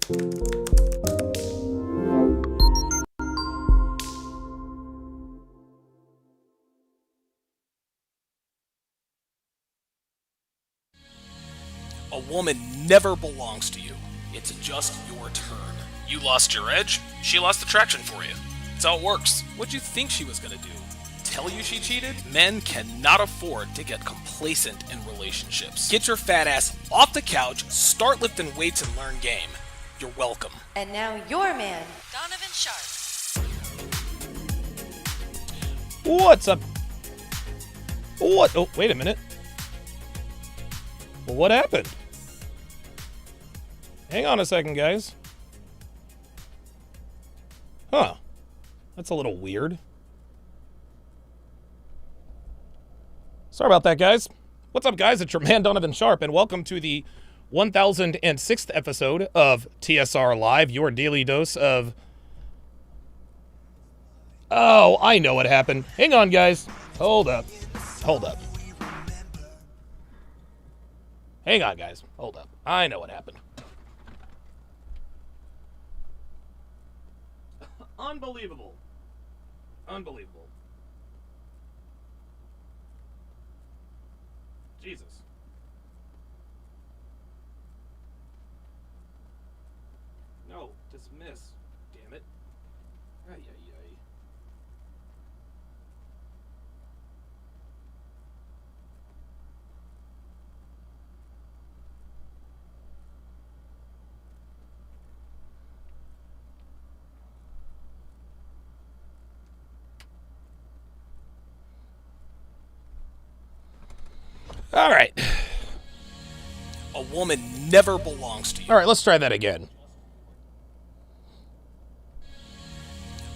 A woman never belongs to you. It's just your turn. You lost your edge, she lost attraction for you. That's how it works. What'd you think she was gonna do? Tell you she cheated? Men cannot afford to get complacent in relationships. Get your fat ass off the couch, start lifting weights, and learn game. You're welcome. And now your man, Donovan Sharpe. What's up? What? Oh, wait a minute. Well, what happened? Hang on a second, guys. Huh. That's a little weird. Sorry about that, guys. What's up, guys? It's your man, Donovan Sharpe, and welcome to the 1006th episode of TSR Live, your daily dose of... Oh, I know what happened. Hang on, guys. Hold up. Hold up. Hang on, guys. Hold up. I know what happened. Unbelievable. Unbelievable. Jesus. No, dismiss. Damn it. Ay, ay, ay. All right. A woman never belongs to you. All right, let's try that again.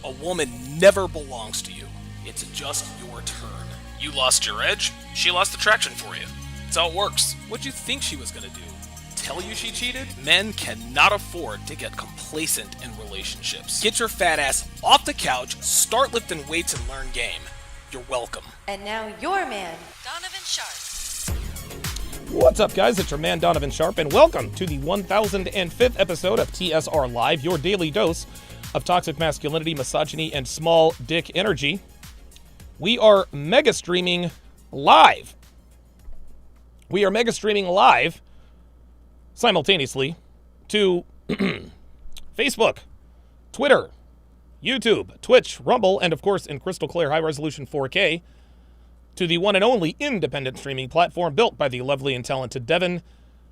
A woman never belongs to you. It's just your turn. You lost your edge, she lost attraction for you. That's how it works. What'd you think she was gonna do? Tell you she cheated? Men cannot afford to get complacent in relationships. Get your fat ass off the couch, start lifting weights, and learn game. You're welcome. And now your man, Donovan Sharpe. What's up, guys? It's your man, Donovan Sharpe, and welcome to the 1005th episode of TSR Live, your daily dose of toxic masculinity, misogyny, and small dick energy. We are mega streaming live. We are mega streaming live simultaneously to Facebook, Twitter, YouTube, Twitch, Rumble, and of course in crystal clear high-resolution 4K to the one and only independent streaming platform built by the lovely and talented Devin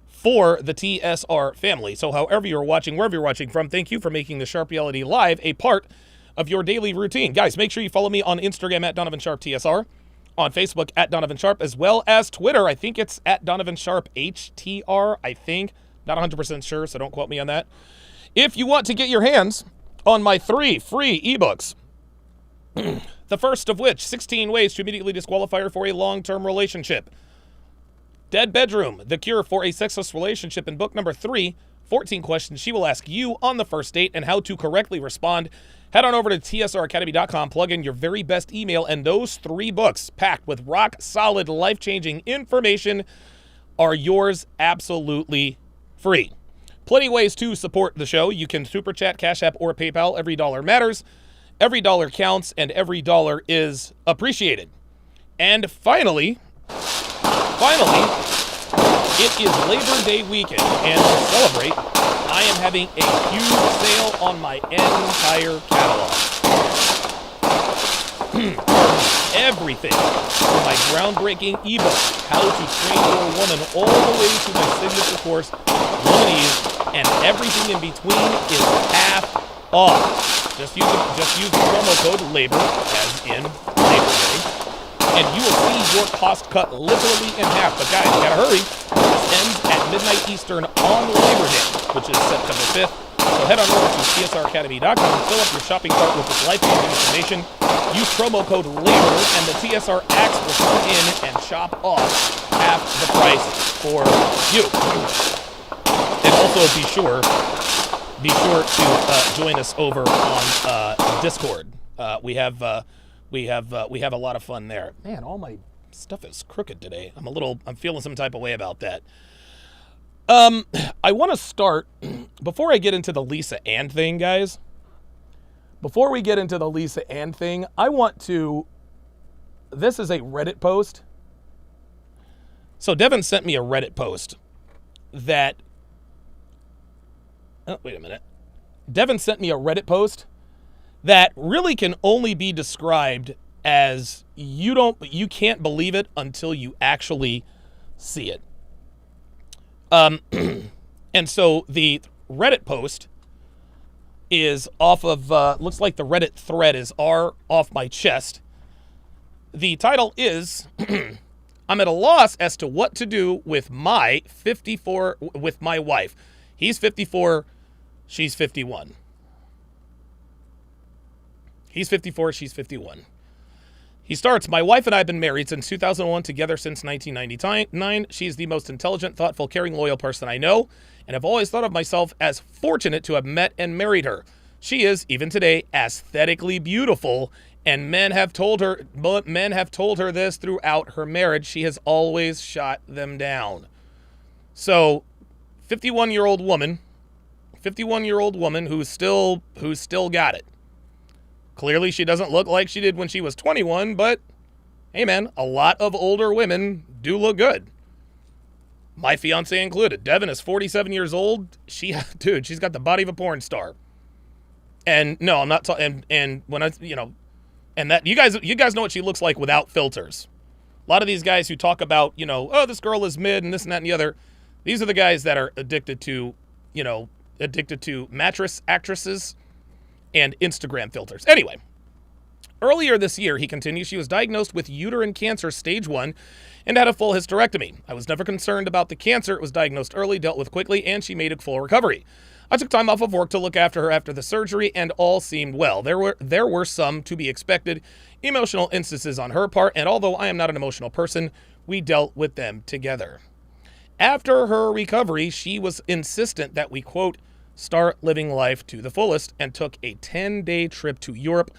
for the TSR family. So however you're watching, wherever you're watching from, thank you for making the Sharp Reality Live a part of your daily routine. Guys, make sure you follow me on Instagram at Donovan Sharpe TSR, on Facebook at Donovan Sharpe, as well as Twitter. I think it's at Donovan Sharpe HTR, I think. Not 100% sure, so don't quote me on that. If you want to get your hands on my 3 free ebooks, the first of which, 16 Ways to Immediately Disqualify Her for a Long-Term Relationship. Dead Bedroom, The Cure for a Sexless Relationship. In book number 3, 14 questions she will ask you on the first date and how to correctly respond. Head on over to tsracademy.com, plug in your very best email, and those 3 books packed with rock-solid, life-changing information are yours absolutely free. Plenty of ways to support the show. You can Super Chat, Cash App, or PayPal. Every dollar matters. Every dollar counts, and every dollar is appreciated. And finally, it is Labor Day weekend, and to celebrate, I am having a huge sale on my entire catalog. Everything from my groundbreaking ebook, How to Train Your Woman, all the way to my signature course, Womanese, and everything in between is half off. Just use the promo code LABOR, as in Labor Day, and you will see your cost cut literally in half. But guys, you gotta hurry. This ends at midnight Eastern on Labor Day, which is September 5th. So head on over to tsracademy.com, fill up your shopping cart with this life-changing information, use promo code LABOR, and the TSR Axe will come in and chop off half the price for you. And also be sure to join us over on Discord. We have a lot of fun there. Man, all my stuff is crooked today. I'm feeling some type of way about that. I want to start, before I get into the Lisa Ann thing, guys, before we get into the Lisa Ann thing, this is a Reddit post. So Devin sent me a Reddit post that, wait a minute. Devin sent me a Reddit post that really can only be described as you can't believe it until you actually see it. And so the Reddit post is off of, looks like the Reddit thread is off my chest. The title is, I'm at a loss as to what to do with my wife. He's 54, she's 51. He's 54, she's 51. He starts, my wife and I have been married since 2001, together since 1999. She's the most intelligent, thoughtful, caring, loyal person I know, and I've always thought of myself as fortunate to have met and married her. She is, even today, aesthetically beautiful, and men have told her this throughout her marriage. She has always shot them down. So, 51-year-old woman who's still got it. Clearly, she doesn't look like she did when she was 21, but hey, man, a lot of older women do look good. My fiance included. Devin is 47 years old. She's got the body of a porn star. And no, I'm not talking. And when and that you guys know what she looks like without filters. A lot of these guys who talk about, oh, this girl is mid and this and that and the other. These are the guys that are addicted to mattress actresses and Instagram filters. Anyway, earlier this year, he continues, she was diagnosed with uterine cancer stage 1 and had a full hysterectomy. I was never concerned about the cancer. It was diagnosed early, dealt with quickly, and she made a full recovery. I took time off of work to look after her after the surgery, and all seemed well. There were some, to be expected, emotional instances on her part, and although I am not an emotional person, we dealt with them together. After her recovery, she was insistent that we, quote, start living life to the fullest, and took a 10-day trip to Europe,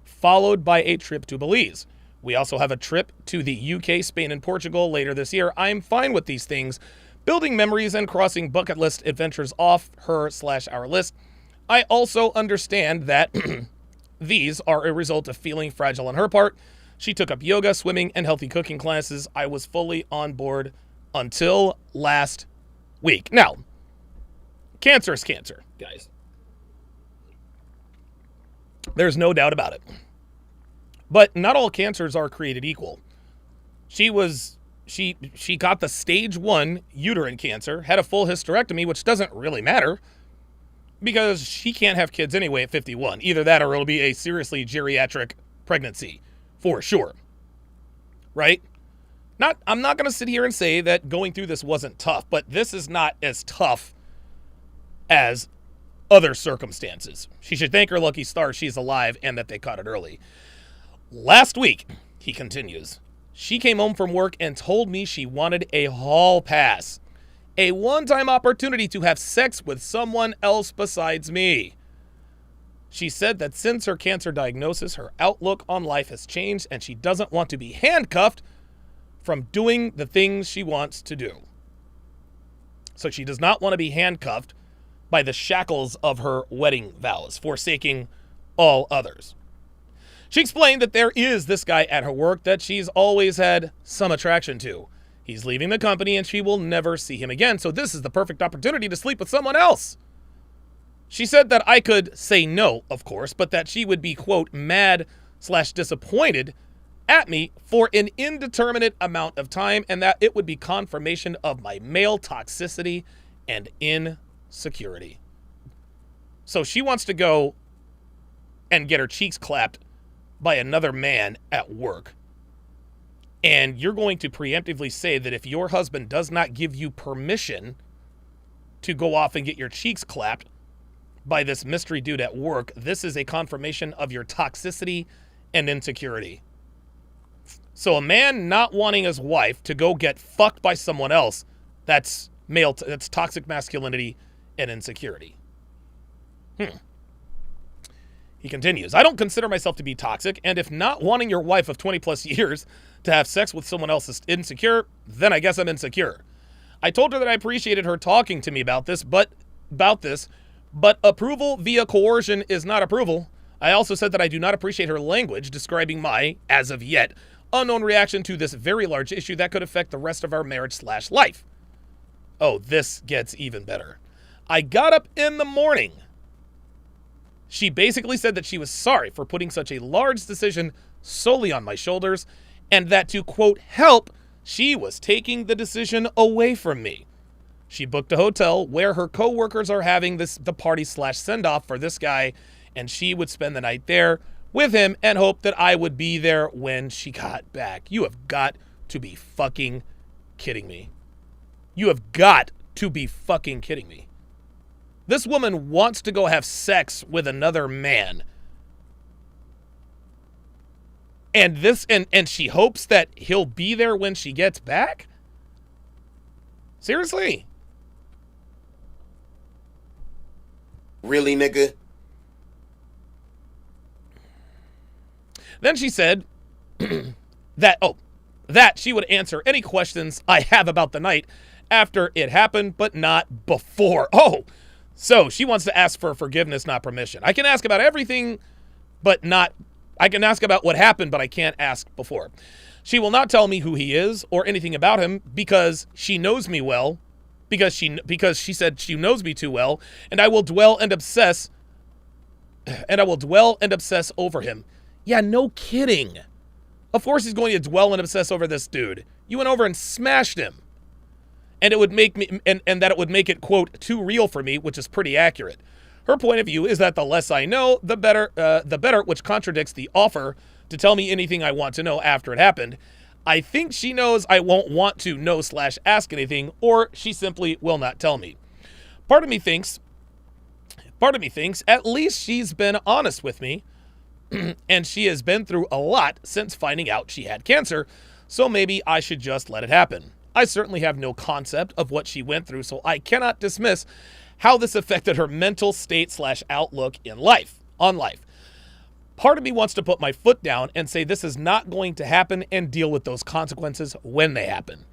followed by a trip to Belize. We also have a trip to the UK, Spain, and Portugal later this year. I'm fine with these things, building memories and crossing bucket list adventures off her/our list. I also understand that these are a result of feeling fragile on her part. She took up yoga, swimming, and healthy cooking classes. I was fully on board until last week. Now, cancer is cancer, guys. There's no doubt about it. But not all cancers are created equal. She got the stage 1 uterine cancer, had a full hysterectomy, which doesn't really matter because she can't have kids anyway at 51. Either that or it'll be a seriously geriatric pregnancy for sure. Right? I'm not going to sit here and say that going through this wasn't tough, but this is not as tough as other circumstances. She should thank her lucky stars she's alive and that they caught it early. Last week, he continues, she came home from work and told me she wanted a hall pass, a one-time opportunity to have sex with someone else besides me. She said that since her cancer diagnosis, her outlook on life has changed and she doesn't want to be handcuffed from doing the things she wants to do. So she does not want to be handcuffed by the shackles of her wedding vows, forsaking all others. She explained that there is this guy at her work that she's always had some attraction to. He's leaving the company and she will never see him again, so this is the perfect opportunity to sleep with someone else. She said that I could say no, of course, but that she would be, quote, mad/disappointed at me for an indeterminate amount of time, and that it would be confirmation of my male toxicity and insecurity. So she wants to go and get her cheeks clapped by another man at work. And you're going to preemptively say that if your husband does not give you permission to go off and get your cheeks clapped by this mystery dude at work, this is a confirmation of your toxicity and insecurity. So a man not wanting his wife to go get fucked by someone else, that's that's toxic masculinity and insecurity. He continues, I don't consider myself to be toxic, and if not wanting your wife of 20 plus years to have sex with someone else is insecure, then I guess I'm insecure. I told her that I appreciated her talking to me about this, but approval via coercion is not approval. I also said that I do not appreciate her language describing my, as of yet, unknown reaction to this very large issue that could affect the rest of our marriage/life. Oh, this gets even better. I got up in the morning. She basically said that she was sorry for putting such a large decision solely on my shoulders, and that to, quote, help, she was taking the decision away from me. She booked a hotel where her coworkers are having the party/send-off for this guy, and she would spend the night there with him and hope that I would be there when she got back. You have got to be fucking kidding me. You have got to be fucking kidding me. This woman wants to go have sex with another man. And she hopes that he'll be there when she gets back? Seriously? Really, nigga? Then she said that she would answer any questions I have about the night after it happened, but not before. Oh, so she wants to ask for forgiveness, not permission. I can ask about everything, I can ask about what happened, but I can't ask before. She will not tell me who he is or anything about him because she knows me well, because she said she knows me too well, and I will dwell and obsess over him. Yeah, no kidding. Of course he's going to dwell and obsess over this dude. You went over and smashed him. And it would make me, and that it would make it, quote, too real for me, which is pretty accurate. Her point of view is that the less I know, the better, which contradicts the offer to tell me anything I want to know after it happened. I think she knows I won't want to know/ask anything, or she simply will not tell me. Part of me thinks at least she's been honest with me, and she has been through a lot since finding out she had cancer, so maybe I should just let it happen. I certainly have no concept of what she went through, so I cannot dismiss how this affected her mental state/outlook on life. Part of me wants to put my foot down and say this is not going to happen and deal with those consequences when they happen.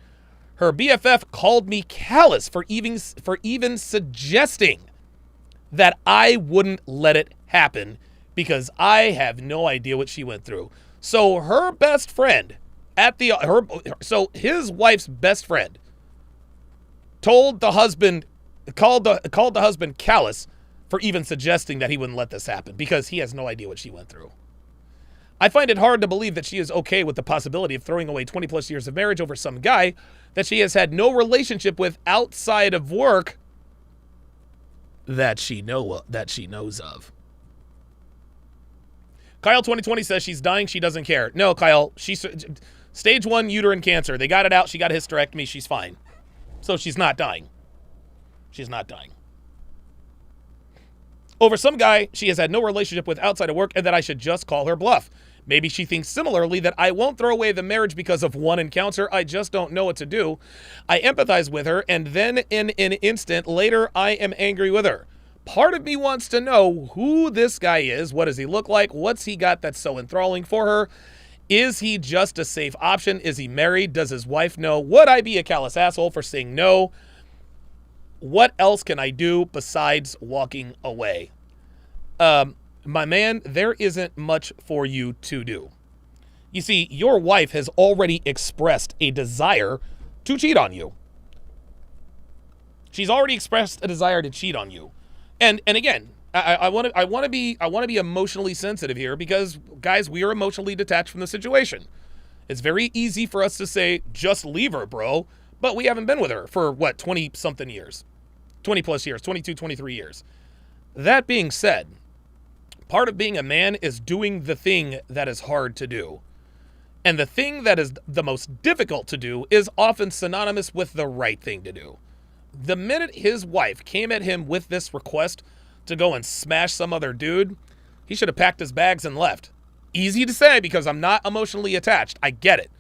Her BFF called me callous for even suggesting that I wouldn't let it happen because I have no idea what she went through. So her best friend his wife's best friend called the husband callous for even suggesting that he wouldn't let this happen because he has no idea what she went through. I find it hard to believe that she is okay with the possibility of throwing away 20 plus years of marriage over some guy that she has had no relationship with outside of work that she knows of. Kyle 2020 says she's dying, she doesn't care. No, Kyle, she's stage 1 uterine cancer. They got it out, she got a hysterectomy, she's fine. So she's not dying. She's not dying. Over some guy she has had no relationship with outside of work and that I should just call her bluff. Maybe she thinks similarly that I won't throw away the marriage because of one encounter. I just don't know what to do. I empathize with her, and then in an instant later, I am angry with her. Part of me wants to know who this guy is. What does he look like? What's he got that's so enthralling for her? Is he just a safe option? Is he married? Does his wife know? Would I be a callous asshole for saying no? What else can I do besides walking away? My man, there isn't much for you to do. You see, your wife has already expressed a desire to cheat on you. She's already expressed a desire to cheat on you. And again, I want to be emotionally sensitive here because, guys, we are emotionally detached from the situation. It's very easy for us to say, just leave her, bro. But we haven't been with her for, 20-something years. 20 plus years, 22, 23 years. That being said, part of being a man is doing the thing that is hard to do. And the thing that is the most difficult to do is often synonymous with the right thing to do. The minute his wife came at him with this request to go and smash some other dude, he should have packed his bags and left. Easy to say because I'm not emotionally attached. I get it.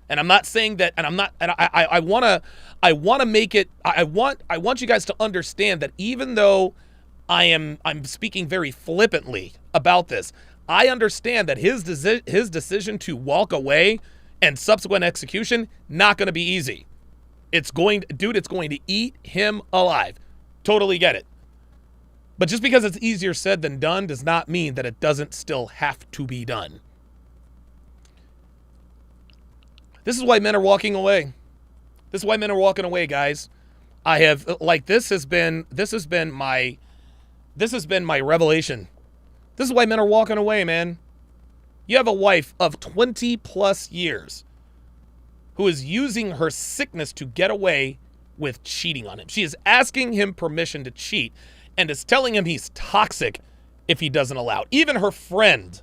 And I'm not saying that, and I'm not, and I want to make it, I want you guys to understand that even though I'm speaking very flippantly about this, I understand that his decision to walk away and subsequent execution, not going to be easy. It's going to eat him alive. Totally get it. But just because it's easier said than done does not mean that it doesn't still have to be done. This is why men are walking away. This is why men are walking away, guys. I have, like, this has been my revelation. This is why men are walking away, man. You have a wife of 20 plus years who is using her sickness to get away with cheating on him. She is asking him permission to cheat and is telling him he's toxic if he doesn't allow it. Even her friend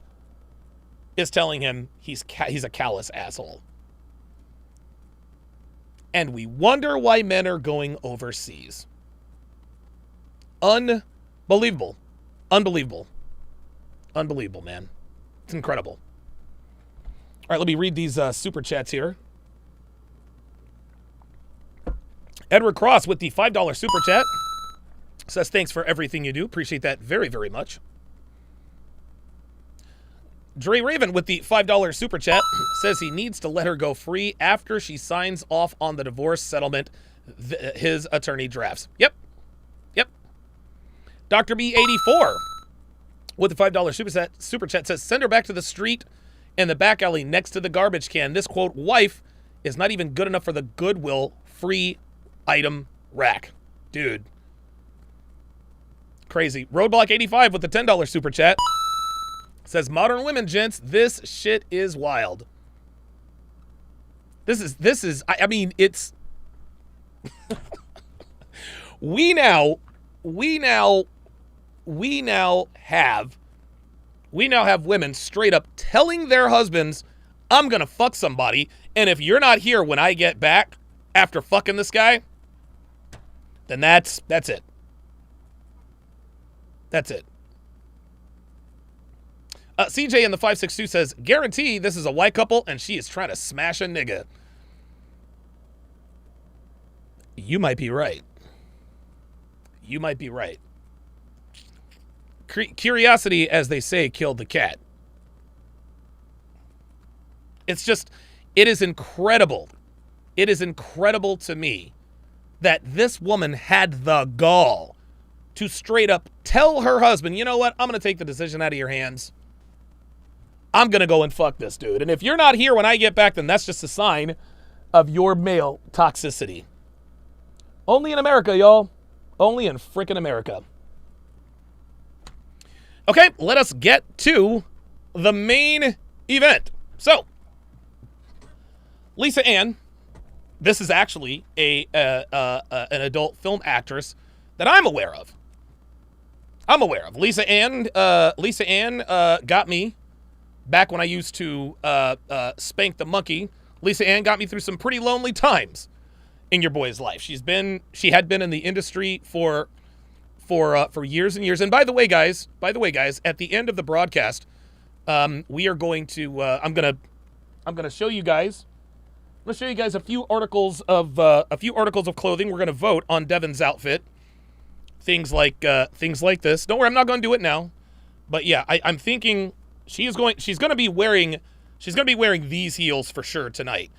is telling him he's a callous asshole. And we wonder why men are going overseas. Unbelievable. Unbelievable. Unbelievable, man. It's incredible. All right, let me read these super chats here. Edward Cross with the $5 super chat says, thanks for everything you do. Appreciate that very, very much. Dre Raven with the $5 super chat says he needs to let her go free after she signs off on the divorce settlement his attorney drafts. Yep. Dr. B84 with the $5 super chat says, send her back to the street in the back alley next to the garbage can. This, quote, wife is not even good enough for the Goodwill free item rack. Dude. Crazy. Roadblock 85 with the $10 super chat says, modern women, gents, this shit is wild. This is, I mean, it's, we now have women straight up telling their husbands, I'm going to fuck somebody, and if you're not here when I get back after fucking this guy, then that's it. That's it. CJ in the 562 says, guarantee this is a white couple and she is trying to smash a nigga. You might be right. You might be right. Curiosity, as they say, killed the cat. It's just, it is incredible. It is incredible to me that this woman had the gall to straight up tell her husband, you know what, I'm going to take the decision out of your hands. I'm going to go and fuck this dude. And if you're not here when I get back, then that's just a sign of your male toxicity. Only in America, y'all. Only in frickin' America. Okay, let us get to the main event. So, Lisa Ann, this is actually an adult film actress that I'm aware of. Lisa Ann got me back when I used to spank the monkey. Lisa Ann got me through some pretty lonely times in your boy's life. She had been in the industry for years and years. And by the way, guys, at the end of the broadcast, we are going to I'm gonna show you guys. I'm gonna show you guys a few articles of clothing. We're gonna vote on Devin's outfit. Things like this. Don't worry, I'm not gonna do it now. But yeah, I'm thinking she's gonna be wearing these heels for sure tonight.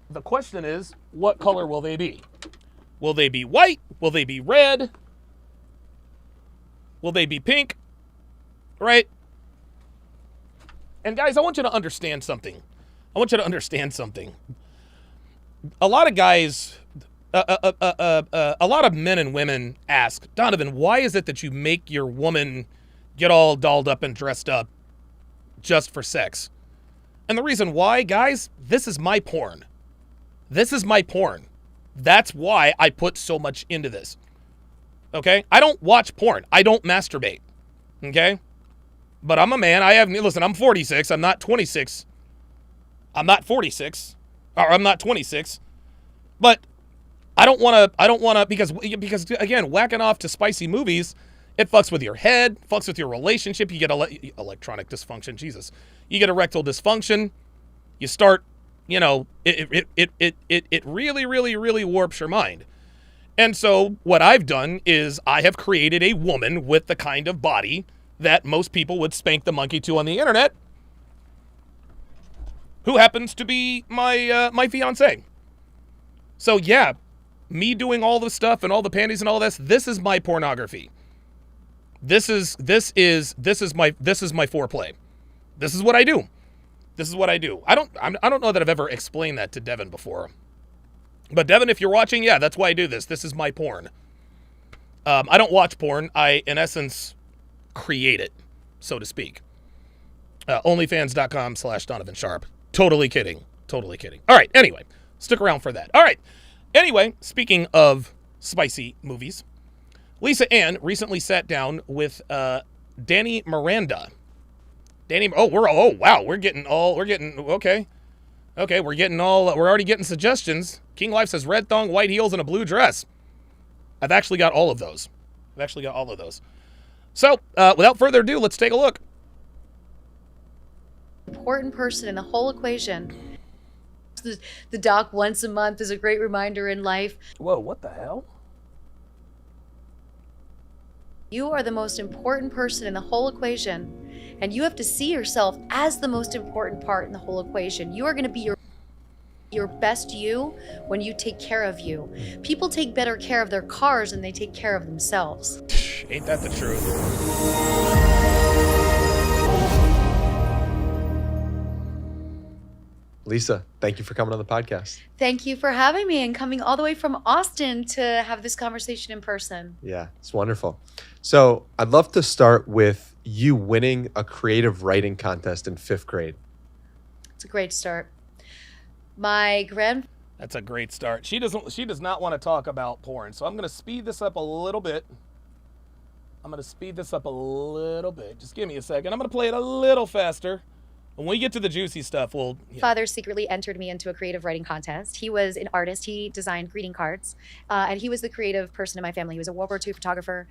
The question is, what color will they be? Will they be white? Will they be red? Will they be pink? Right? And guys, I want you to understand something. A lot of guys, a lot of men and women ask, Donovan, why is it that you make your woman get all dolled up and dressed up just for sex? And the reason why, guys, this is my porn. That's why I put so much into this. Okay? I don't watch porn. I don't masturbate. Okay? But I'm a man. I'm 46. I'm not 26. I'm not 46. Or I'm not 26. But I don't want to, because again, whacking off to spicy movies, it fucks with your head, fucks with your relationship. You get electronic dysfunction. Jesus. You get erectile dysfunction. You start, it really, really, really warps your mind. And so what I've done is I have created a woman with the kind of body that most people would spank the monkey to on the internet, who happens to be my fiance. So yeah, me doing all the stuff and all the panties and all this is my pornography. This is my foreplay. This is what I do. This is what I do. I don't know that I've ever explained that to Devin before. But Devin, if you're watching, yeah, that's why I do this. This is my porn. I don't watch porn. I, in essence, create it, so to speak. Onlyfans.com/Donovan Sharpe. Totally kidding. Totally kidding. All right, anyway, stick around for that. All right. Anyway, speaking of spicy movies, Lisa Ann recently sat down with Danny Miranda. We're already getting suggestions. King Life says red thong, white heels, and a blue dress. I've actually got all of those. So, without further ado, let's take a look. Important person in the whole equation. The doc once a month is a great reminder in life. Whoa, what the hell? You are the most important person in the whole equation, and you have to see yourself as the most important part in the whole equation. You are going to be your best you when you take care of you. People take better care of their cars than they take care of themselves. Ain't that the truth? Lisa, thank you for coming on the podcast. Thank you for having me and coming all the way from Austin to have this conversation in person. Yeah, it's wonderful. So I'd love to start with you winning a creative writing contest in 5th grade. It's a great start. That's a great start. She does not want to talk about porn, so I'm going to speed this up a little bit. Just give me a second. I'm going to play it a little faster. When we get to the juicy stuff, Father secretly entered me into a creative writing contest. He was an artist. He designed greeting cards, and he was the creative person in my family. He was a World War II photographer.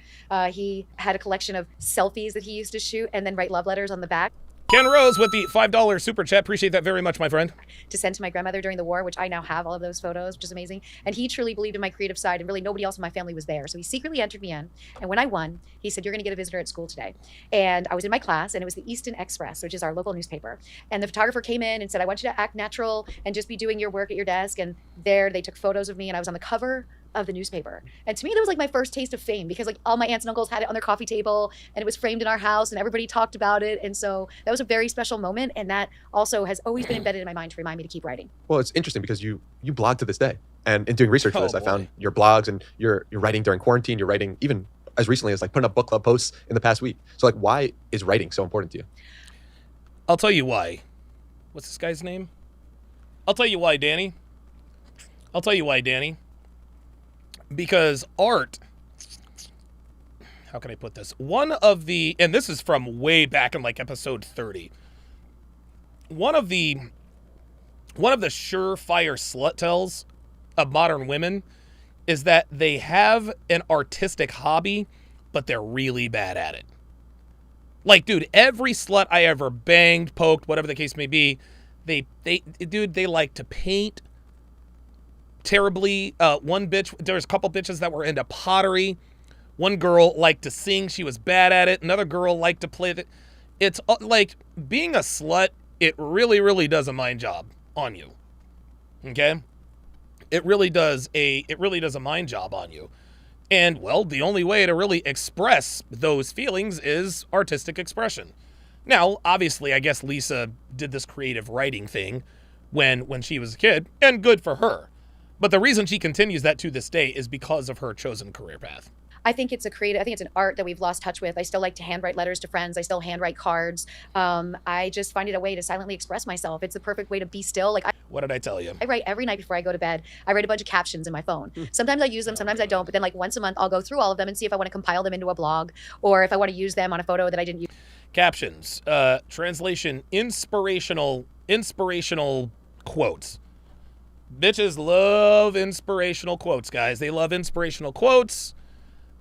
He had a collection of selfies that he used to shoot and then write love letters on the back. Ken Rose with the $5 super chat. Appreciate that very much, my friend. To send to my grandmother during the war, which I now have all of those photos, which is amazing. And he truly believed in my creative side, and really nobody else in my family was there. So he secretly entered me in. And when I won, he said, "You're going to get a visitor at school today." And I was in my class, and it was the Easton Express, which is our local newspaper. And the photographer came in and said, "I want you to act natural and just be doing your work at your desk." And there they took photos of me, and I was on the cover of the newspaper. And to me, that was like my first taste of fame, because like all my aunts and uncles had it on their coffee table, and it was framed in our house, and everybody talked about it. And so that was a very special moment, and that also has always been embedded in my mind to remind me to keep writing. Well, it's interesting because you blog to this day, and in doing research for this, I found your blogs and your writing during quarantine. You're writing even as recently as like putting up book club posts in the past week. So like, why is writing so important to you? I'll tell you why. What's this guy's name? I'll tell you why, Danny. Because art, how can I put this? And this is from way back in like episode 30. One of the surefire slut tells of modern women is that they have an artistic hobby, but they're really bad at it. Like, dude, every slut I ever banged, poked, whatever the case may be, they like to paint terribly. One bitch, there's a couple bitches that were into pottery. One girl liked to sing. She was bad at it. Another girl liked to play it. It's like being a slut. It really, really does a mind job on you. Okay? It really does a mind job on you. And, well, the only way to really express those feelings is artistic expression. Now, obviously, I guess Lisa did this creative writing thing when she was a kid, and good for her. But the reason she continues that to this day is because of her chosen career path. I think it's an art that we've lost touch with. I still like to handwrite letters to friends. I still handwrite cards. I just find it a way to silently express myself. It's the perfect way to be still. What did I tell you? I write every night before I go to bed. I write a bunch of captions in my phone. Sometimes I use them, sometimes I don't. But then like once a month, I'll go through all of them and see if I want to compile them into a blog, or if I want to use them on a photo that I didn't use. Captions, translation, inspirational quotes. Bitches love inspirational quotes, guys. They love inspirational quotes.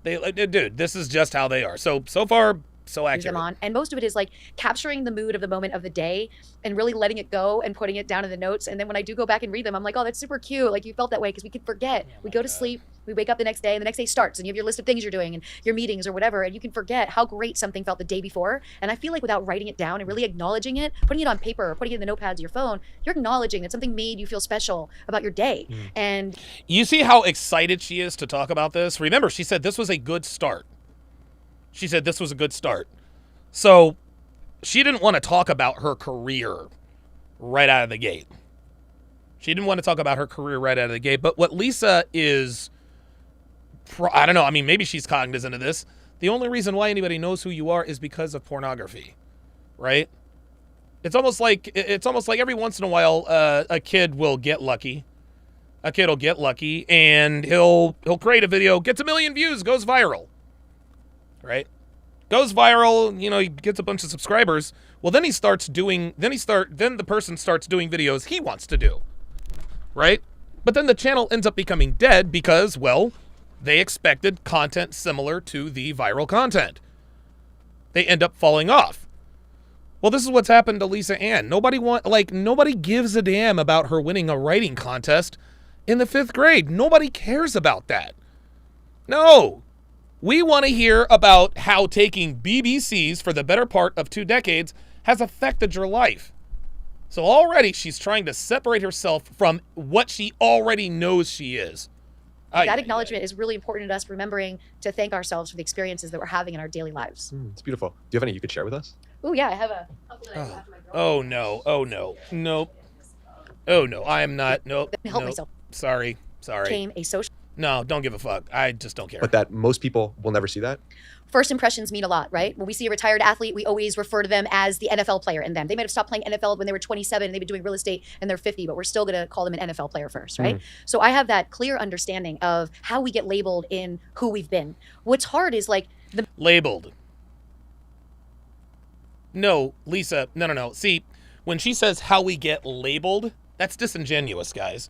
Dude, this is just how they are. So far, so accurate. Them on. And most of it is like capturing the mood of the moment of the day and really letting it go and putting it down in the notes. And then when I do go back and read them, I'm like, oh, that's super cute. Like you felt that way, because we could forget. We go to sleep We wake up the next day and the next day starts and you have your list of things you're doing and your meetings or whatever, and you can forget how great something felt the day before. And I feel like without writing it down and really acknowledging it, putting it on paper or putting it in the notepads of your phone, you're acknowledging that something made you feel special about your day. And You see how excited she is to talk about this? Remember, she said this was a good start. She said this was a good start. So she didn't want to talk about her career right out of the gate. She didn't want to talk about her career right out of the gate. But what Lisa is, I don't know, I mean, maybe she's cognizant of this. The only reason why anybody knows who you are is because of pornography, right? It's almost like every once in a while a kid will get lucky. A kid will get lucky and he'll create a video, gets 1 million views, goes viral, right? Goes viral, you know, he gets a bunch of subscribers. Well, then the person starts doing videos he wants to do, right? But then the channel ends up becoming dead because, well, they expected content similar to the viral content. They end up falling off. Well, this is what's happened to Lisa Ann. Nobody gives a damn about her winning a writing contest in the 5th grade. Nobody cares about that. No. We want to hear about how taking BBCs for the better part of 2 decades has affected your life. So already she's trying to separate herself from what she already knows she is. that acknowledgement is really important to us, remembering to thank ourselves for the experiences that we're having in our daily lives. It's beautiful. Do you have any you could share with us? Oh yeah, I have a couple that I got after my girlfriend. Oh no. Oh no. Nope. Oh no. I am not. Nope. Help Nope. myself. Sorry. Became a social. No, don't give a fuck. I just don't care. But that most people will never see that. First impressions mean a lot, right? When we see a retired athlete, we always refer to them as the NFL player in them. They might have stopped playing NFL when they were 27 and they've been doing real estate and they're 50, but we're still going to call them an NFL player first, right? So I have that clear understanding of how we get labeled in who we've been. What's hard is like the Labeled. No, Lisa. No. See, when she says how we get labeled, that's disingenuous, guys.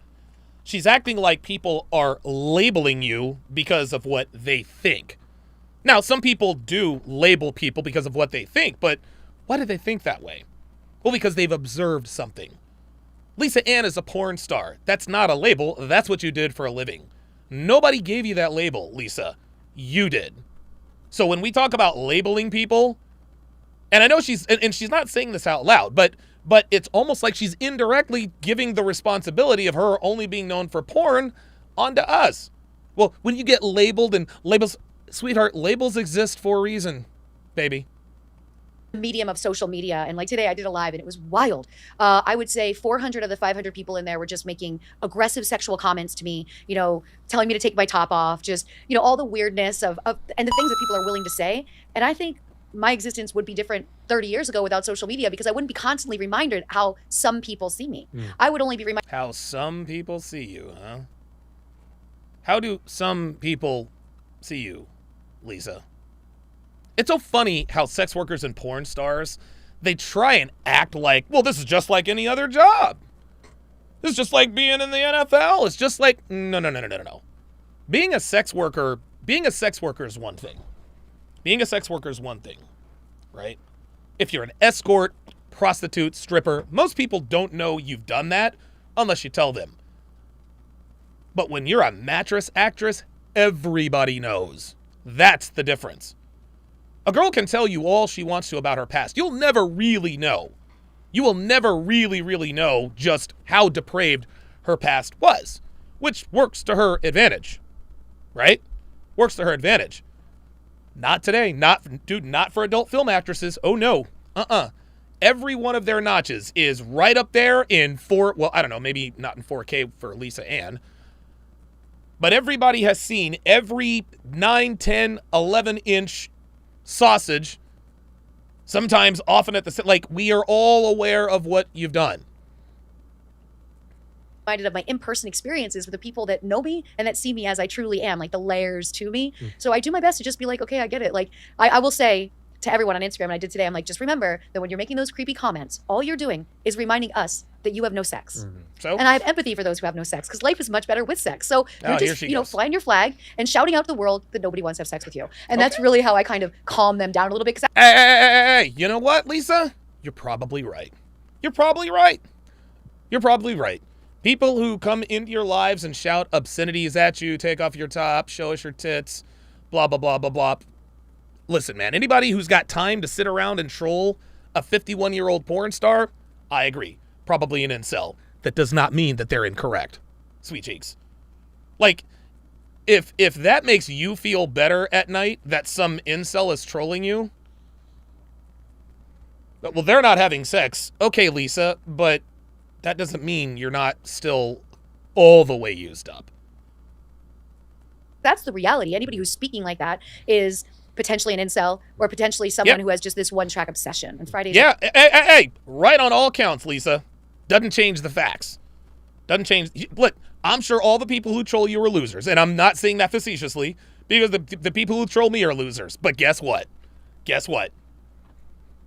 She's acting like people are labeling you because of what they think. Now, some people do label people because of what they think, but why do they think that way? Well, because they've observed something. Lisa Ann is a porn star. That's not a label. That's what you did for a living. Nobody gave you that label, Lisa. You did. So when we talk about labeling people, and I know she's not saying this out loud, but it's almost like she's indirectly giving the responsibility of her only being known for porn onto us. Well, when you get labeled and labels, sweetheart, labels exist for a reason, baby. medium of social media. And like today I did a live and it was wild. I would say 400 of the 500 people in there were just making aggressive sexual comments to me, you know, telling me to take my top off, just, you know, all the weirdness of and the things that people are willing to say. And I think my existence would be different 30 years ago without social media, because I wouldn't be constantly reminded how some people see me. I would only be reminded How some people see you, huh? How do some people see you, Lisa? It's so funny how sex workers and porn stars, they try and act like, well, this is just like any other job. This is just like being in the NFL. It's just like, no. Being a sex worker is one thing. Being a sex worker is one thing, right? If you're an escort, prostitute, stripper, most people don't know you've done that unless you tell them. But when you're a mattress actress, everybody knows. That's the difference. A girl can tell you all she wants to about her past. You'll never really know. You will never really know just how depraved her past was, which works to her advantage, right? Works to her advantage. Not today. Not for adult film actresses. Oh, no. Every one of their notches is right up there in maybe not in 4K for Lisa Ann. But everybody has seen every 9, 10, 11-inch sausage, sometimes often at the, like, we are all aware of what you've done. of my in-person experiences with the people that know me and that see me as I truly am, like the layers to me. So I do my best to just be like, okay, I get it. Like I will say to everyone on Instagram, and I did today, I'm like, just remember that when you're making those creepy comments, all you're doing is reminding us that you have no sex. So? And I have empathy for those who have no sex, because life is much better with sex. So you're just, goes. flying your flag and shouting out to the world that nobody wants to have sex with you. And that's really how I kind of calm them down a little bit. Hey, you know what, Lisa? You're probably right. You're probably right. People who come into your lives and shout obscenities at you, take off your top, show us your tits, blah, blah, blah, blah, blah. Listen, man, anybody who's got time to sit around and troll a 51-year-old porn star, I agree. Probably an incel. That does not mean that they're incorrect. Sweet cheeks. Like, if that makes you feel better at night that some incel is trolling you, well, they're not having sex. Okay, Lisa, but that doesn't mean you're not still all the way used up. That's the reality. Anybody who's speaking like that is potentially an incel or potentially someone who has just this one-track obsession. And Fridays. Yeah, hey, right on all counts, Lisa. Doesn't change the facts. Doesn't change. Look, I'm sure all the people who troll you are losers, and I'm not saying that facetiously because the people who troll me are losers. But guess what? Guess what?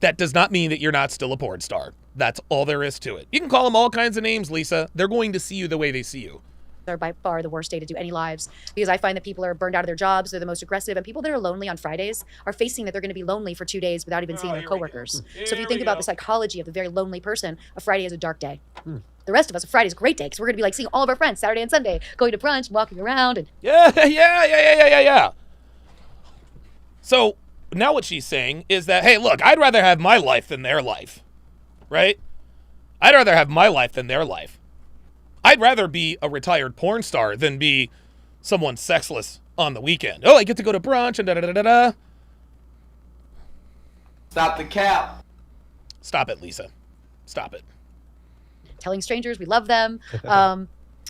That does not mean that you're not still a porn star. That's all there is to it. You can call them all kinds of names, Lisa. They're going to see you the way they see you. Are by far the worst day to do any lives because I find that people are burned out of their jobs. They're the most aggressive, and people that are lonely on Fridays are facing that they're going to be lonely for 2 days without even seeing their coworkers. So if you think about the psychology of the very lonely person, a Friday is a dark day. The rest of us, a Friday is a great day because we're going to be like seeing all of our friends Saturday and Sunday, going to brunch, walking around, and Yeah. So now what she's saying is that, hey, look, I'd rather have my life than their life, right? I'd rather have my life than their life. I'd rather be a retired porn star than be someone sexless on the weekend. Oh, I get to go to brunch and da-da-da-da-da. Stop the cap. Stop it, Lisa. Stop it. telling strangers we love them.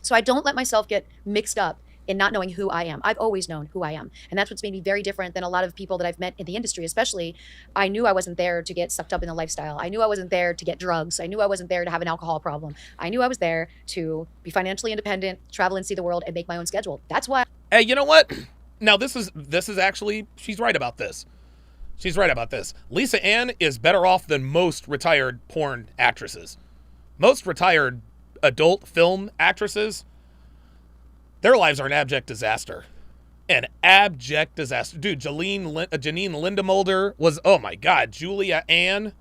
So I don't let myself get mixed up in not knowing who I am. I've always known who I am. And that's what's made me very different than a lot of people that I've met in the industry, especially. I knew I wasn't there to get sucked up in the lifestyle. I knew I wasn't there to get drugs. I knew I wasn't there to have an alcohol problem. I knew I was there to be financially independent, travel and see the world, and make my own schedule. That's why. Hey, you know what? Now, this is actually, she's right about this. She's right about this. Lisa Ann is better off than most retired porn actresses. Most retired adult film actresses, their lives are an abject disaster. An abject disaster. Dude, Janine Lindemulder was, oh my God, Julia Ann.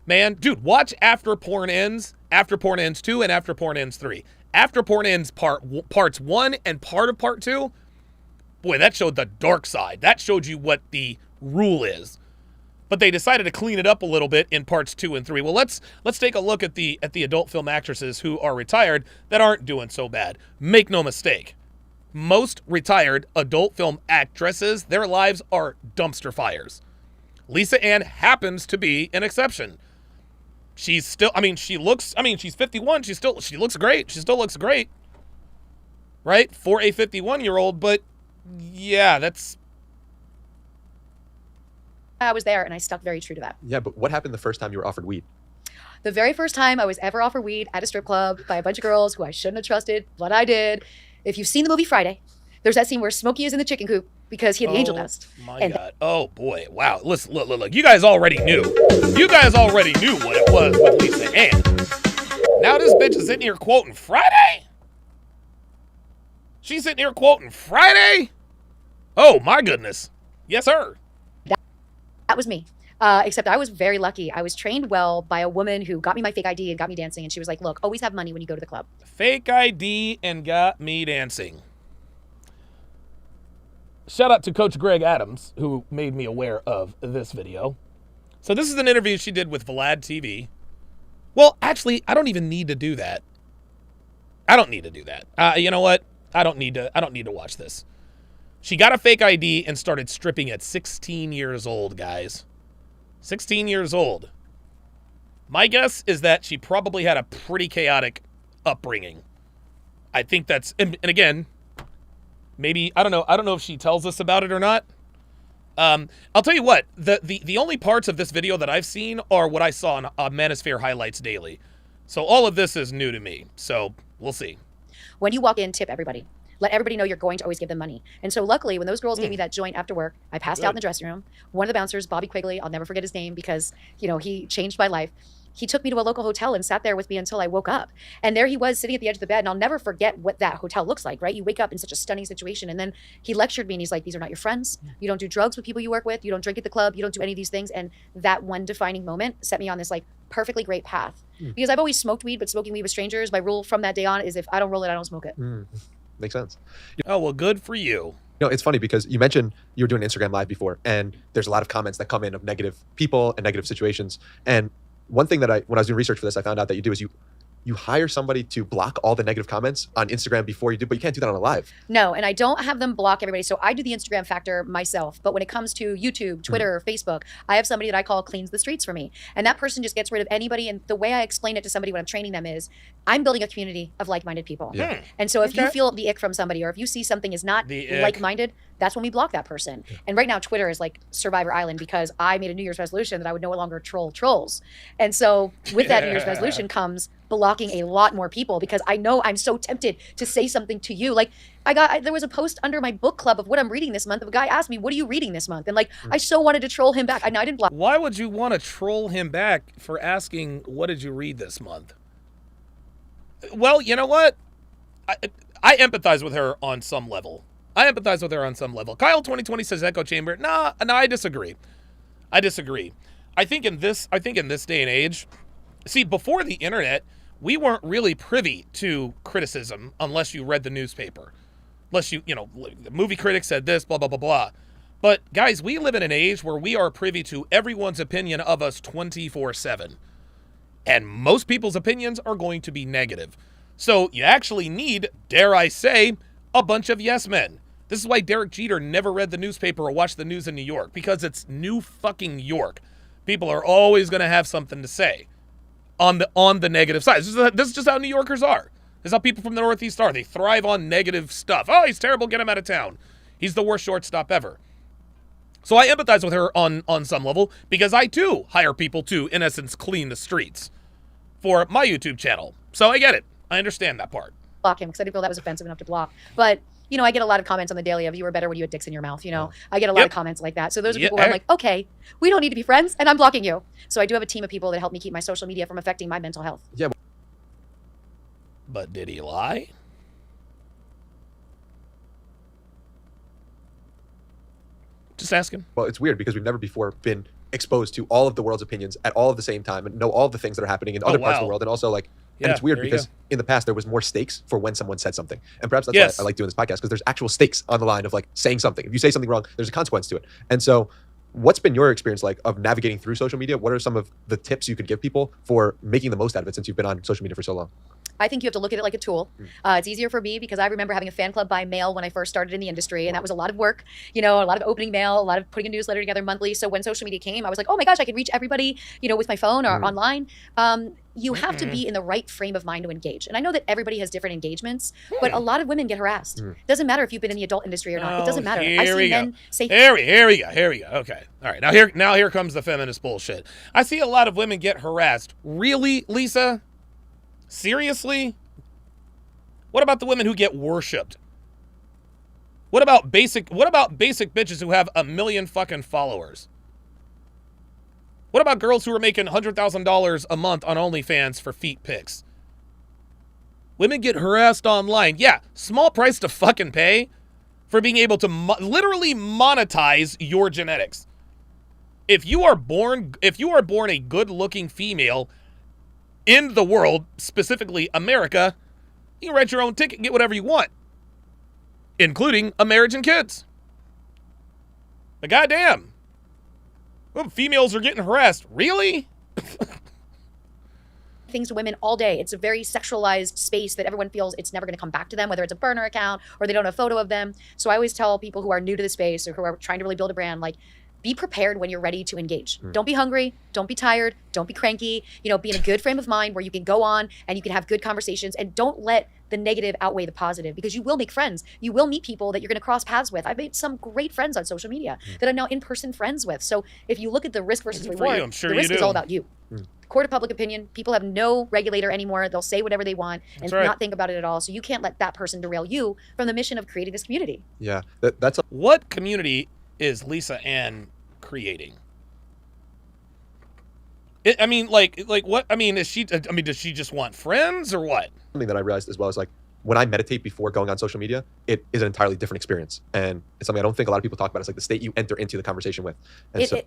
Man, dude, watch After Porn Ends, After Porn Ends 2, and After Porn Ends 3. After Porn Ends parts 1 and part of part 2, boy, that showed the dark side. That showed you what the rule is. But they decided to clean it up a little bit in parts 2 and 3. Well, let's take a look at the adult film actresses who are retired that aren't doing so bad. Make no mistake. Most retired adult film actresses, their lives are dumpster fires. Lisa Ann happens to be an exception. She's still, she's 51, she looks great. She still looks great. Right? For a 51-year-old, but yeah, that's... I was there, and I stuck very true to that. Yeah, but what happened the first time you were offered weed? The very first time I was ever offered weed at a strip club by a bunch of girls who I shouldn't have trusted, but I did. If you've seen the movie Friday, there's that scene where Smokey is in the chicken coop because he had the angel dust. My God. Oh, boy. Wow. Listen, look. You guys already knew. You guys already knew what it was with Lisa Ann. Now this bitch is sitting here quoting Friday? She's sitting here quoting Friday? Oh, my goodness. Yes, sir. That was me. Except I was very lucky. I was trained well by a woman who got me my fake ID and got me dancing. And she was like, look, always have money when you go to the club. Fake ID and got me dancing. Shout out to Coach Greg Adams, who made me aware of this video. So this is an interview she did with Vlad TV. Well, actually, I don't even need to do that. I don't need to do that. You know what? I don't need to watch this. She got a fake ID and started stripping at 16 years old, guys. 16 years old. My guess is that she probably had a pretty chaotic upbringing. I think that's, and again, maybe, I don't know if she tells us about it or not. I'll tell you what, the only parts of this video that I've seen are what I saw on Manosphere Highlights Daily. So all of this is new to me. So we'll see. When you walk in, tip everybody. Let everybody know you're going to always give them money. And so luckily, when those girls gave me that joint after work, I passed out in the dressing room. One of the bouncers, Bobby Quigley, I'll never forget his name because, he changed my life. He took me to a local hotel and sat there with me until I woke up. And there he was sitting at the edge of the bed. And I'll never forget what that hotel looks like, right? You wake up in such a stunning situation. And then he lectured me and he's like, these are not your friends. You don't do drugs with people you work with. You don't drink at the club. You don't do any of these things. And that one defining moment set me on this perfectly great path. Because I've always smoked weed, but smoking weed with strangers, my rule from that day on is if I don't roll it, I don't smoke it. Makes sense. Oh, well, good for you. You know, it's funny because you mentioned you were doing Instagram Live before, and there's a lot of comments that come in of negative people and negative situations. And one thing that when I was doing research for this, I found out that you do is you hire somebody to block all the negative comments on Instagram before you do, but you can't do that on a live. No, and I don't have them block everybody. So I do the Instagram factor myself. But when it comes to YouTube, Twitter, Facebook, I have somebody that I call cleans the streets for me. And that person just gets rid of anybody. And the way I explain it to somebody when I'm training them is I'm building a community of like-minded people. Yeah. And so if you feel the ick from somebody, or if you see something is not like-minded, that's when we block that person. And right now Twitter is like Survivor Island because I made a New Year's resolution that I would no longer troll trolls. And so with that New Year's resolution comes blocking a lot more people because I know I'm so tempted to say something to you. Like there was a post under my book club of what I'm reading this month. A guy asked me, what are you reading this month? And like, I so wanted to troll him back. I didn't block. Why would you want to troll him back for asking, what did you read this month? Well, you know what? I empathize with her on some level. Kyle 2020 says echo chamber. No, I disagree. I think in this day and age, see, before the internet, we weren't really privy to criticism unless you read the newspaper. Unless the movie critic said this, blah, blah, blah, blah. But guys, we live in an age where we are privy to everyone's opinion of us 24/7. And most people's opinions are going to be negative. So you actually need, dare I say, a bunch of yes men. This is why Derek Jeter never read the newspaper or watched the news in New York, because it's New fucking York. People are always going to have something to say on the negative side. This is just how New Yorkers are. This is how people from the Northeast are. They thrive on negative stuff. Oh, he's terrible. Get him out of town. He's the worst shortstop ever. So I empathize with her on some level because I, too, hire people to, in essence, clean the streets for my YouTube channel. So I get it. I understand that part. Block him because I didn't feel that was offensive enough to block. But, I get a lot of comments on the daily of you were better when you had dicks in your mouth. I get a lot of comments like that. So those are people where I'm like, okay, we don't need to be friends and I'm blocking you. So I do have a team of people that help me keep my social media from affecting my mental health. Yeah. But did he lie? Just asking. Well, it's weird because we've never before been exposed to all of the world's opinions at all of the same time and know all of the things that are happening in other parts of the world. And also and it's weird because in the past there was more stakes for when someone said something. And perhaps that's why I like doing this podcast, because there's actual stakes on the line of like saying something. If you say something wrong, there's a consequence to it. And so what's been your experience like of navigating through social media? What are some of the tips you could give people for making the most out of it since you've been on social media for so long? I think you have to look at it like a tool. It's easier for me because I remember having a fan club by mail when I first started in the industry, and that was a lot of work, a lot of opening mail, a lot of putting a newsletter together monthly. So when social media came, I was like, oh my gosh, I could reach everybody, with my phone or online. You have to be in the right frame of mind to engage. And I know that everybody has different engagements, but a lot of women get harassed. Doesn't matter if you've been in the adult industry or not. It doesn't matter. I see men say, here we go. Okay. All right. Now here comes the feminist bullshit. I see a lot of women get harassed. Really, Lisa? Seriously? What about the women who get worshipped? What about basic bitches who have 1 million fucking followers? What about girls who are making $100,000 a month on OnlyFans for feet pics? Women get harassed online. Yeah, small price to fucking pay for being able to literally monetize your genetics. If you are born a good-looking female in the world, specifically America, you can rent your own ticket and get whatever you want, including a marriage and kids. But goddamn, well, females are getting harassed. Really? things to women all day. It's a very sexualized space that everyone feels it's never going to come back to them, whether it's a burner account or they don't have a photo of them. So I always tell people who are new to the space or who are trying to really build a brand, like, be prepared when you're ready to engage. Don't be hungry. Don't be tired. Don't be cranky. Be in a good frame of mind where you can go on and you can have good conversations, and don't let the negative outweigh the positive, because you will make friends. You will meet people that you're going to cross paths with. I've made some great friends on social media that I'm now in-person friends with. So if you look at the risk versus reward, the risk is all about you. Court of public opinion, people have no regulator anymore. They'll say whatever they want and not think about it at all. So you can't let that person derail you from the mission of creating this community. Yeah, what community is Lisa Ann creating? What? I mean, is she? I mean, does she just want friends or what? Something that I realized as well is, like, when I meditate before going on social media, it is an entirely different experience. And it's something I don't think a lot of people talk about. It's like the state you enter into the conversation with.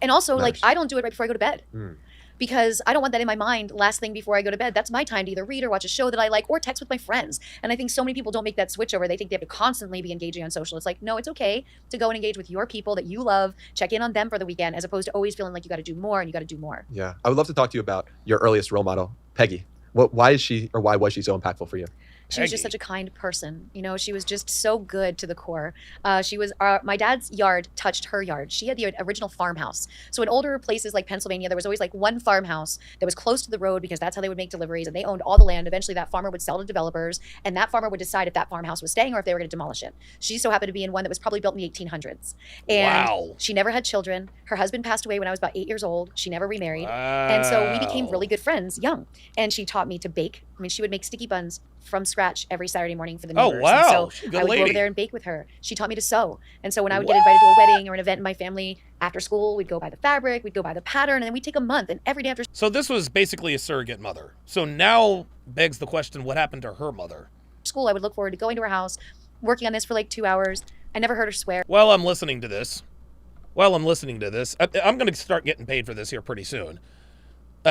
And also, like, I don't do it right before I go to bed. Because I don't want that in my mind last thing before I go to bed. That's my time to either read or watch a show that I like or text with my friends. And I think so many people don't make that switch over. They think they have to constantly be engaging on social. It's like, no, it's okay to go and engage with your people that you love, check in on them for the weekend, as opposed to always feeling like you got to do more and you got to do more. Yeah. I would love to talk to you about your earliest role model, Peggy. Why was she so impactful for you? She was just such a kind person. You know, she was just so good to the core. She was, my dad's yard touched her yard. She had the original farmhouse. So in older places like Pennsylvania, there was always like one farmhouse that was close to the road because that's how they would make deliveries, and they owned all the land. Eventually that farmer would sell to developers, and that farmer would decide if that farmhouse was staying or if they were going to demolish it. She so happened to be in one that was probably built in the 1800s. And she never had children. Her husband passed away when I was about 8 years old. She never remarried. And so we became really good friends young. And she taught me to bake. I mean, she would make sticky buns from scratch every Saturday morning for the neighbors. Oh, wow. And so I would go over there and bake with her. She taught me to sew. And so when I would get invited to a wedding or an event in my family after school, we'd go buy the fabric, we'd go buy the pattern, and then we'd take a month. And every day after So this was basically a surrogate mother. So now begs the question, what happened to her mother? school, I would look forward to going to her house, working on this for like 2 hours. I never heard her swear. While I'm listening to this, I'm going to start getting paid for this here pretty soon.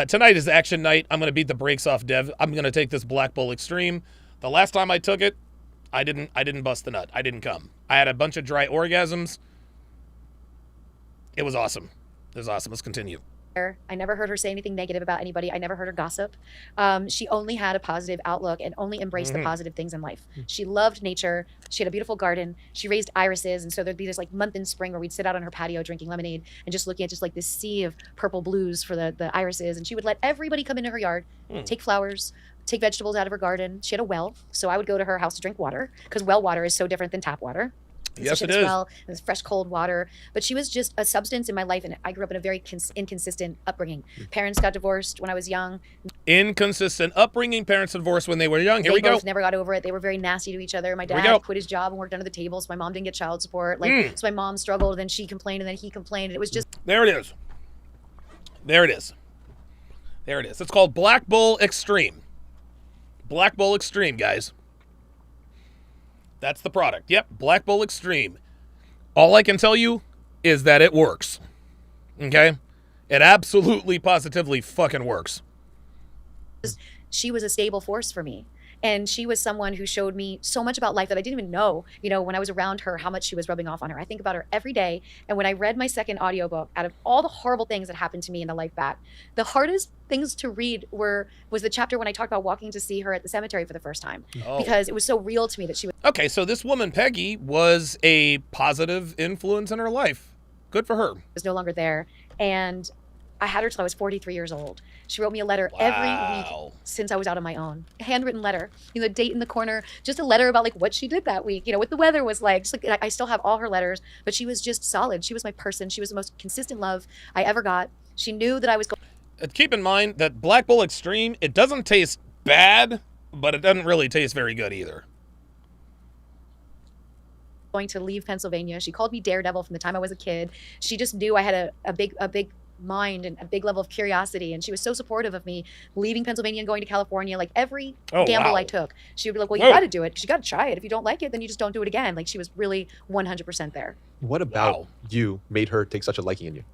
Tonight is action night. I'm going to beat the brakes off Dev. I'm going to take this Black Bull Extreme. The last time I took it, I didn't bust the nut. I didn't come. I had a bunch of dry orgasms. It was awesome. Let's continue. I never heard her say anything negative about anybody. I never heard her gossip. She only had a positive outlook and only embraced the positive things in life. She loved nature. She had a beautiful garden. She raised irises. And so there'd be this like month in spring where we'd sit out on her patio drinking lemonade and just looking at just like this sea of purple blues for the irises. And she would let everybody come into her yard, take flowers, take vegetables out of her garden. She had a well. So I would go to her house to drink water because well water is so different than tap water. Yes, it is. Well, it was fresh, cold water. But she was just a substance in my life, and I grew up in a very inconsistent upbringing. Parents got divorced when I was young. Inconsistent upbringing. Parents divorced when they were young. Here we go. They both never got over it. They were very nasty to each other. My dad quit his job and worked under the table, so my mom didn't get child support. So my mom struggled, and then she complained, and then he complained. And it was just... There it is. It's called Black Bull Extreme. Black Bull Extreme, guys. That's the product. Yep, Black Bull Extreme. All I can tell you is that it works. Okay? It absolutely, positively fucking works. She was a stable force for me. And she was someone who showed me so much about life that I didn't even know, when I was around her, how much she was rubbing off on her. I think about her every day. And when I read my second audiobook, out of all the horrible things that happened to me in the life back, the hardest things to read was the chapter when I talked about walking to see her at the cemetery for the first time. Because it was so real to me that she was... Okay, so this woman, Peggy, was a positive influence in her life. Good for her. Was no longer there. And I had her till I was 43 years old. She wrote me a letter every week since I was out on my own. A handwritten letter, date in the corner, just a letter about like what she did that week, what the weather was like. Just like I still have all her letters, but she was just solid. She was my person. She was the most consistent love I ever got. She knew that I was keep in mind that Black Bull Extreme, it doesn't taste bad, but it doesn't really taste very good either. Going to leave Pennsylvania. She called me Daredevil from the time I was a kid. She just knew I had a big mind and a big level of curiosity, and she was so supportive of me leaving Pennsylvania and going to California. Like every gamble I took, she would be like, well, you got to do it because you got to try it. If you don't like it, then you just don't do it again. Like she was really 100% there. What about you made her take such a liking in you?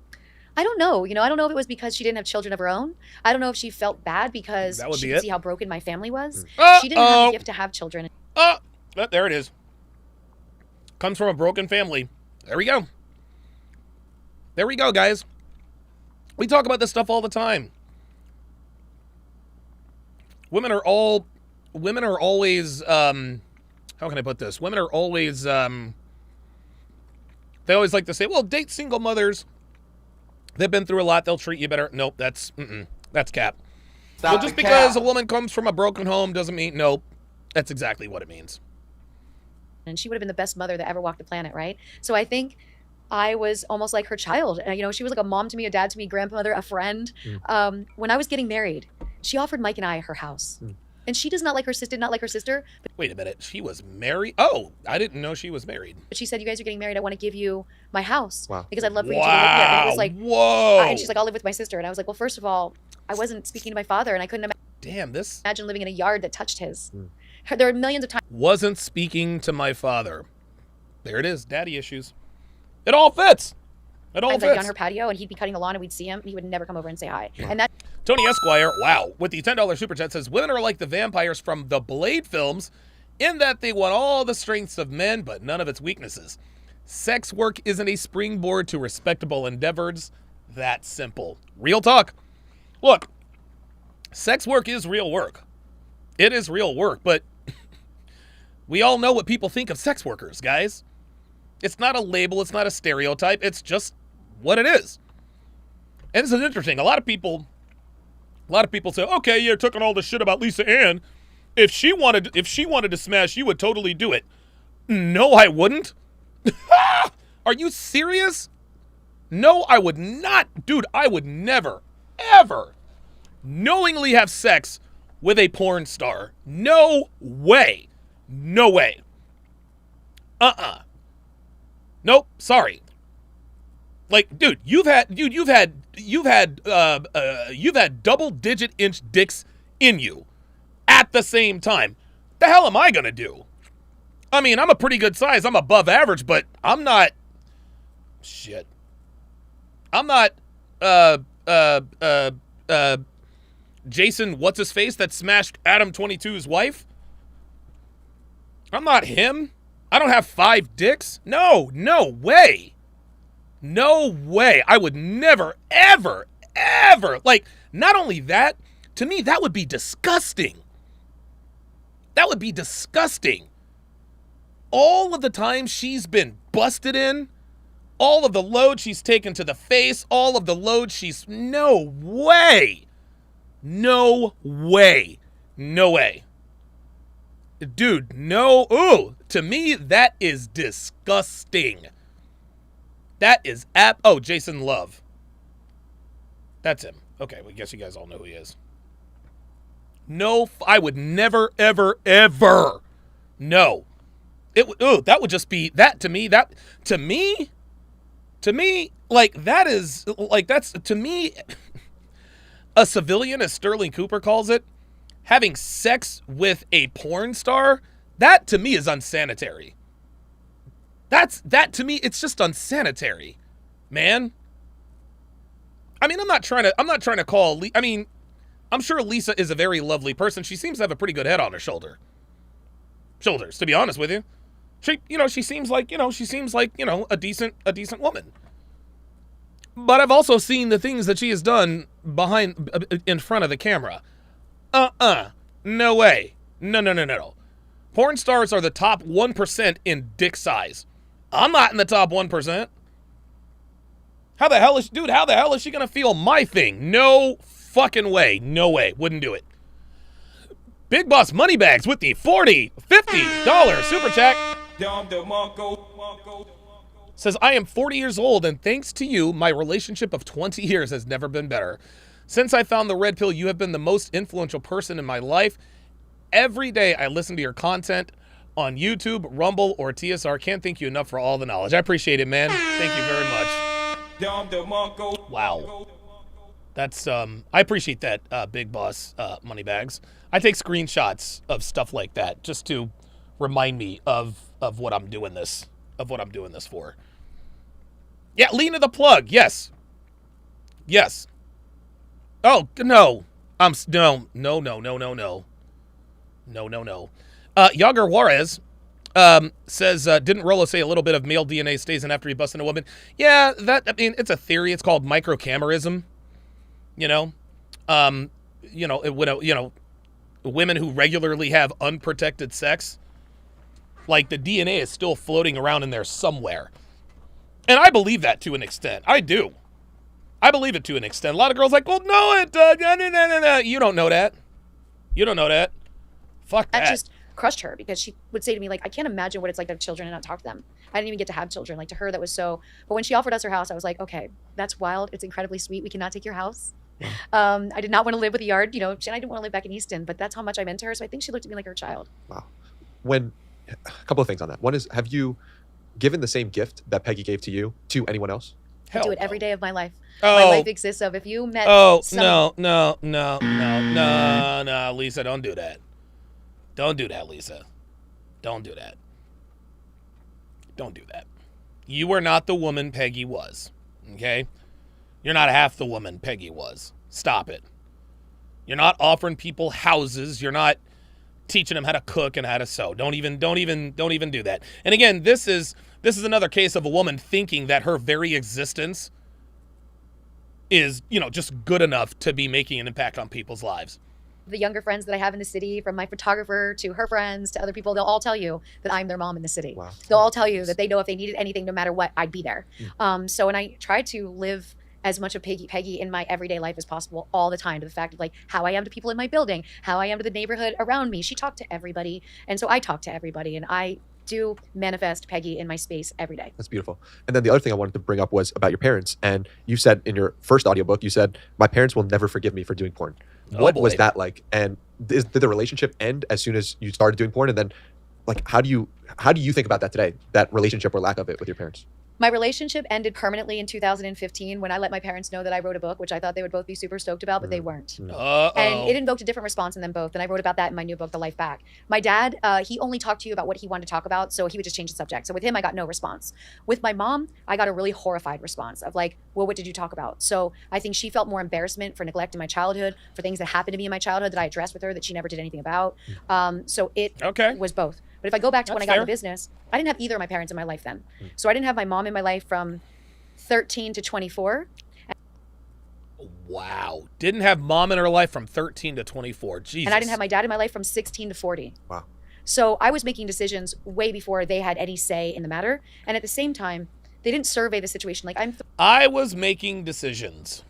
I don't know. I don't know if it was because she didn't have children of her own. I don't know if she felt bad because she could see how broken my family was. She didn't have the gift to have children. There it is. Comes from a broken family. There we go. There we go, guys. We talk about this stuff all the time. Women are always, how can I put this? Women are always, they always like to say, well, date single mothers. They've been through a lot. They'll treat you better. Nope, that's cap. Well, just because a woman comes from a broken home doesn't mean, nope, that's exactly what it means. And she would have been the best mother that ever walked the planet, right? So I think I was almost like her child. She was like a mom to me, a dad to me, grandmother, a friend. When I was getting married, she offered Mike and I her house. And she does not like her sister. Wait a minute. She was married? Oh, I didn't know she was married. But she said, you guys are getting married. I want to give you my house. Wow. Because I'd love for you to live here. And it was like, whoa. And she's like, I'll live with my sister. And I was like, well, first of all, I wasn't speaking to my father and I couldn't imagine this. Imagine living in a yard that touched his. There are millions of times. Wasn't speaking to my father. There it is, daddy issues. It all fits. It all I'd fits. be on her patio, and he'd be cutting the lawn, and we'd see him. And he would never come over and say hi. And that. Tony Esquire, wow, with the $10 super chat says, women are like the vampires from the Blade films in that they want all the strengths of men, but none of its weaknesses. Sex work isn't a springboard to respectable endeavors. That simple. Real talk. Look, sex work is real work. It is real work, but we all know what people think of sex workers, guys. It's not a label. It's not a stereotype. It's just what it is. And this is interesting. A lot of people say, okay, you're talking all this shit about Lisa Ann. If she wanted to smash, you would totally do it. No, I wouldn't. Are you serious? No, I would not. Dude, I would never, ever knowingly have sex with a porn star. No way. No way. Nope, sorry. Like, dude, you've had double-digit inch dicks in you at the same time. The hell am I gonna do? I mean, I'm a pretty good size. I'm above average, but I'm not. Shit. I'm not. Jason, what's his face that smashed Adam 22's wife? I'm not him. I don't have 5 dicks. No way. No way. I would never, ever, like, not only that, to me, that would be disgusting. That would be disgusting. All of the time she's been busted in, all of the load she's taken to the face, all of the load she's, no way. No way. No way. Dude, no. Ooh, to me, that is disgusting. That is oh, Jason Love. That's him. Okay, well, I guess you guys all know who he is. No, I would never, ever, ever. No. That would just be, that to me, like, that is, like, that's, to me, a civilian, as Sterling Cooper calls it, having sex with a porn star, that to me is unsanitary. That to me, it's just unsanitary, man. I mean, I'm not trying to call, I mean, I'm sure Lisa is a very lovely person. She seems to have a pretty good head on her shoulders, to be honest with you. She seems like a decent woman. But I've also seen the things that she has done in front of the camera. No way. No. Porn stars are the top 1% in dick size. I'm not in the top 1%. How the hell is she gonna feel my thing? No fucking way. No way. Wouldn't do it. Big Boss Moneybags with the $50 super chat. Says, I am 40 years old, and thanks to you, my relationship of 20 years has never been better. Since I found the red pill, you have been the most influential person in my life. Every day I listen to your content on YouTube, Rumble, or TSR. Can't thank you enough for all the knowledge. I appreciate it, man. Thank you very much. Wow. That's, I appreciate that, Big Boss Moneybags. I take screenshots of stuff like that just to remind me of what I'm doing this, for. Yeah, Lena the Plug. Yes. Oh, no. No. Yager Juarez says, didn't Rolo say a little bit of male DNA stays in after he busts in a woman? Yeah, it's a theory. It's called microcamerism. Women who regularly have unprotected sex, like, the DNA is still floating around in there somewhere. And I believe that to an extent. I do. I believe it to an extent. A lot of girls like, well, no, no. You don't know that. Fuck that. That just crushed her, because she would say to me, like, I can't imagine what it's like to have children and not talk to them. I didn't even get to have children. Like, to her, that was so. But when she offered us her house, I was like, okay, that's wild. It's incredibly sweet. We cannot take your house. I did not want to live with a yard, and I didn't want to live back in Easton, but that's how much I'm into her. So I think she looked at me like her child. Wow. A couple of things on that. One is, have you given the same gift that Peggy gave to you to anyone else? I do it every day of my life. Oh. My life exists of, if you met no, Lisa, don't do that. Don't do that, Lisa. Don't do that. Don't do that. You are not the woman Peggy was, okay? You're not half the woman Peggy was. Stop it. You're not offering people houses. You're not teaching them how to cook and how to sew. Don't even do that. And again, this is another case of a woman thinking that her very existence is, just good enough to be making an impact on people's lives. The younger friends that I have in the city, from my photographer to her friends to other people, they'll all tell you that I'm their mom in the city. Wow. They'll all tell you that they know if they needed anything, no matter what, I'd be there. So, and I try to live as much of Peggy in my everyday life as possible all the time, to the fact of like how I am to people in my building, how I am to the neighborhood around me. She talked to everybody. And so I talk to everybody, and I do manifest Peggy in my space every day. That's beautiful. And then the other thing I wanted to bring up was about your parents. And you said in your first audiobook, you said, my parents will never forgive me for doing porn. What was that like? And did the relationship end as soon as you started doing porn? And then like, how do you think about that today, that relationship or lack of it with your parents? My relationship ended permanently in 2015 when I let my parents know that I wrote a book, which I thought they would both be super stoked about, but they weren't. And it invoked a different response in them both. And I wrote about that in my new book, The Life Back. My dad, he only talked to you about what he wanted to talk about, so he would just change the subject. So with him, I got no response. With my mom, I got a really horrified response of like, well, what did you talk about? So I think she felt more embarrassment for neglect in my childhood, for things that happened to me in my childhood that I addressed with her that she never did anything about. So it was both. But if I go back to when I got into business, I didn't have either of my parents in my life then. So I didn't have my mom in my life from 13 to 24. Wow. Didn't have mom in her life from 13 to 24. Jesus. And I didn't have my dad in my life from 16 to 40. Wow. So I was making decisions way before they had any say in the matter. And at the same time, they didn't survey the situation. Like I was making decisions.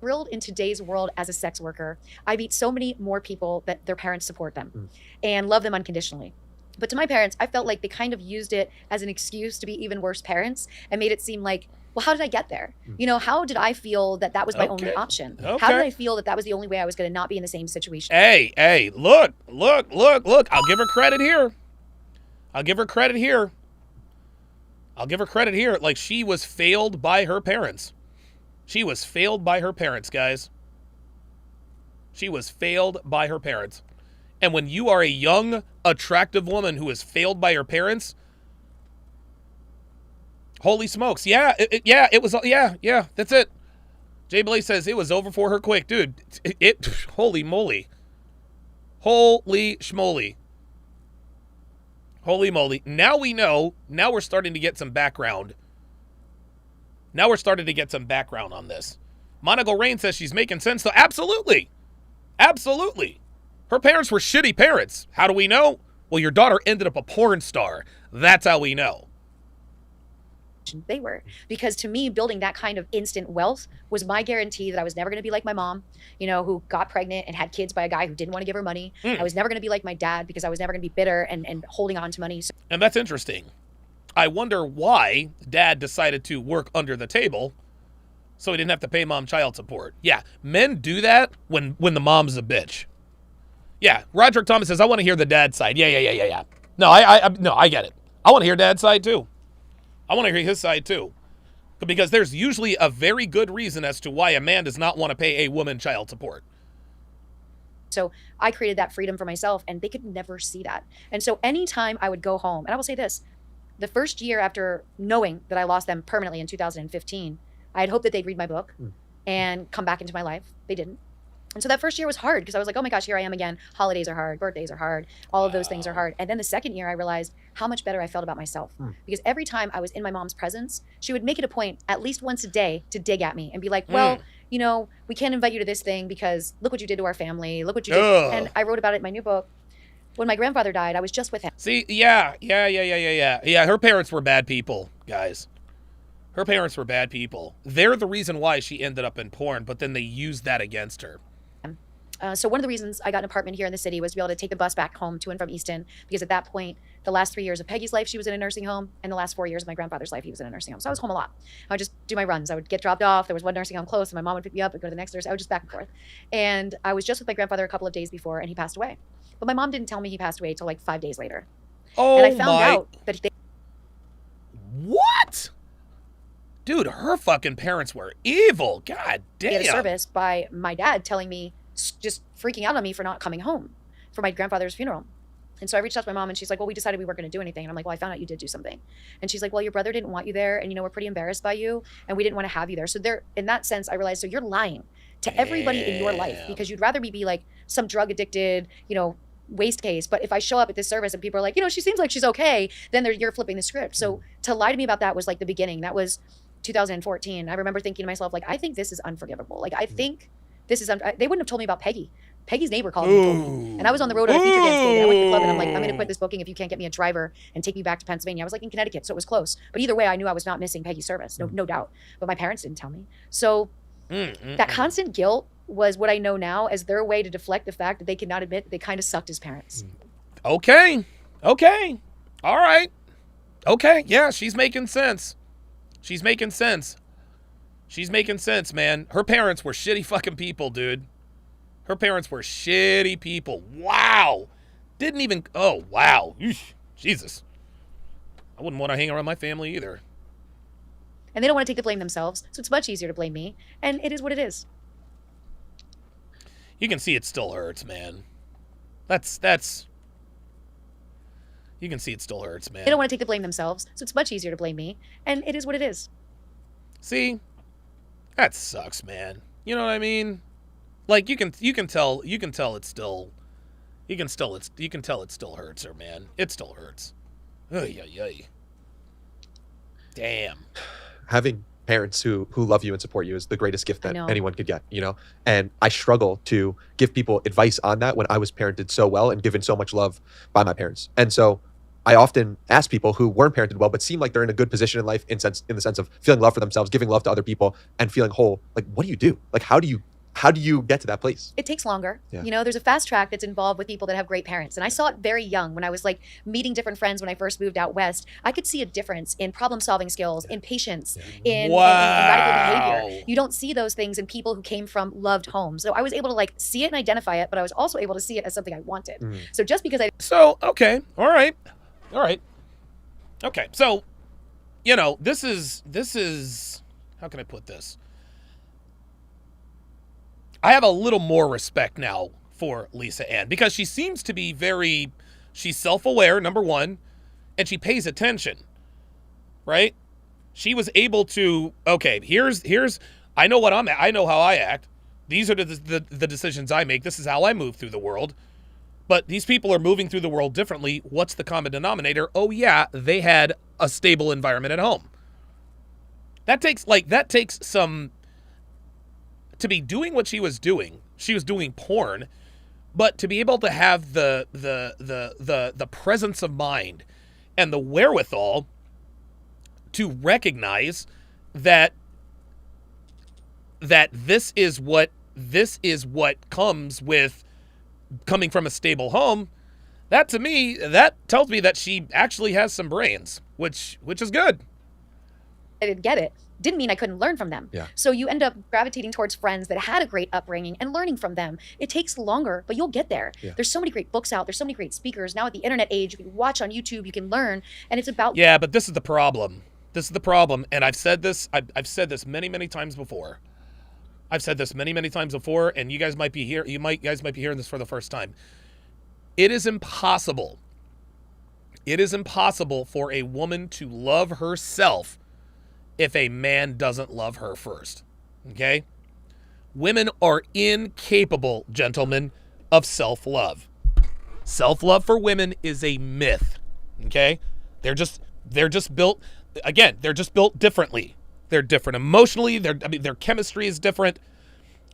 Thrilled in today's world as a sex worker. I meet so many more people that their parents support them and love them unconditionally. But to my parents, I felt like they kind of used it as an excuse to be even worse parents and made it seem like, well, how did I get there? How did I feel that was my only option? How did I feel that was the only way I was going to not be in the same situation? Hey, look. I'll give her credit here. Like, she was failed by her parents. She was failed by her parents, guys. She was failed by her parents. And when you are a young, attractive woman who is failed by her parents, holy smokes. It was, that's it. Jay Blaze says it was over for her quick. Dude, holy moly. Holy schmoly. Holy moly. Now we know. Now we're starting to get some background. On this. Monaco Rain says she's making sense, though. Absolutely. Her parents were shitty parents. How do we know? Well, your daughter ended up a porn star. That's how we know. They were. Because to me, building that kind of instant wealth was my guarantee that I was never going to be like my mom, who got pregnant and had kids by a guy who didn't want to give her money. I was never going to be like my dad because I was never going to be bitter and holding on to money. And that's interesting. I wonder why dad decided to work under the table so he didn't have to pay mom child support. Yeah, men do that when the mom's a bitch. Yeah, Roderick Thomas says, I want to hear the dad side. Yeah. No, I get it. I want to hear dad's side too. I want to hear his side too. Because there's usually a very good reason as to why a man does not want to pay a woman child support. So I created that freedom for myself, and they could never see that. And so anytime I would go home, and I will say this, the first year after knowing that I lost them permanently in 2015, I had hoped that they'd read my book and come back into my life. They didn't. And so that first year was hard because I was like, oh my gosh, here I am again. Holidays are hard. Birthdays are hard. All of those things are hard. And then the second year I realized how much better I felt about myself. Because every time I was in my mom's presence, she would make it a point at least once a day to dig at me and be like, well, we can't invite you to this thing because look what you did to our family. Look what you did. And I wrote about it in my new book. When my grandfather died, I was just with him. See, yeah. Her parents were bad people, guys. Her parents were bad people. They're the reason why she ended up in porn, but then they used that against her. So one of the reasons I got an apartment here in the city was to be able to take the bus back home to and from Easton, because at that point, the last 3 years of Peggy's life, she was in a nursing home, and the last 4 years of my grandfather's life, he was in a nursing home. So I was home a lot. I would just do my runs. I would get dropped off. There was one nursing home close, and my mom would pick me up and go to the next nurse. I would just back and forth. And I was just with my grandfather a couple of days before, and he passed away. But my mom didn't tell me he passed away until like 5 days later. And I found out that What? Dude, her fucking parents were evil. God damn. He had a service by my dad telling me, just freaking out on me for not coming home for my grandfather's funeral. And so I reached out to my mom, and she's like, well, we decided we weren't going to do anything. And I'm like, well, I found out you did do something. And she's like, well, your brother didn't want you there, and, we're pretty embarrassed by you, and we didn't want to have you there. So there, in that sense, I realized, so you're lying to everybody in your life, because you'd rather me be like some drug addicted, waste case. But if I show up at this service and people are like, she seems like she's okay, then you're flipping the script. So to lie to me about that was like the beginning. That was 2014. I remember thinking to myself, like, I think this is unforgivable. Like, I think this is, they wouldn't have told me about Peggy. Peggy's neighbor called me and told me. And I was on the road on a feature dance date. I went to the club and I'm like, I'm going to quit this booking if you can't get me a driver and take me back to Pennsylvania. I was like in Connecticut, so it was close. But either way, I knew I was not missing Peggy's service, no doubt. But my parents didn't tell me. So that constant guilt was what I know now as their way to deflect the fact that they could not admit that they kind of sucked as parents. Okay. All right. Okay. Yeah, she's making sense. She's making sense, man. Her parents were shitty fucking people, dude. Her parents were shitty people. Wow. Oh, wow. Eesh, Jesus. I wouldn't want to hang around my family either. And they don't want to take the blame themselves, so it's much easier to blame me. And it is what it is. You can see it still hurts, man. You can see it still hurts, man. They don't want to take the blame themselves, so it's much easier to blame me. And it is what it is. See? That sucks, man. You know what I mean? Like, you can tell it still hurts her, man. It still hurts. Ay. Damn. Having parents who love you and support you is the greatest gift that anyone could get, And I struggle to give people advice on that when I was parented so well and given so much love by my parents. And so I often ask people who weren't parented well but seem like they're in a good position in life in the sense of feeling love for themselves, giving love to other people, and feeling whole. Like, what do you do? Like, how do you get to that place? It takes longer. Yeah. There's a fast track that's involved with people that have great parents. And I saw it very young when I was like meeting different friends when I first moved out west. I could see a difference in problem solving skills, in patience, in radical behavior. You don't see those things in people who came from loved homes. So I was able to like see it and identify it, but I was also able to see it as something I wanted. So just because okay. All right. Okay. So, this is how can I put this? I have a little more respect now for Lisa Ann because she seems to be she's self-aware, number one, and she pays attention, right? She was able to, okay, here's, I know what I know how I act. These are the decisions I make. This is how I move through the world. But these people are moving through the world differently. What's the common denominator? Oh yeah, they had a stable environment at home. That takes some, to be doing what she was doing porn, but to be able to have the presence of mind and the wherewithal to recognize that this is what comes with coming from a stable home. That to me, that tells me that she actually has some brains, which is good. I didn't get it. Didn't mean I couldn't learn from them. Yeah. So you end up gravitating towards friends that had a great upbringing and learning from them. It takes longer, but you'll get there. Yeah. There's so many great books out. There's so many great speakers. Now at the internet age, you can watch on YouTube, you can learn, and it's about... Yeah, but this is the problem. And I've said this many, many times before. And you guys might be hearing this for the first time. It is impossible for a woman to love herself if a man doesn't love her first. Okay? Women are incapable, gentlemen, of self-love. Self-love for women is a myth. Okay? They're just built, again, they're just built differently. They're different emotionally, their chemistry is different.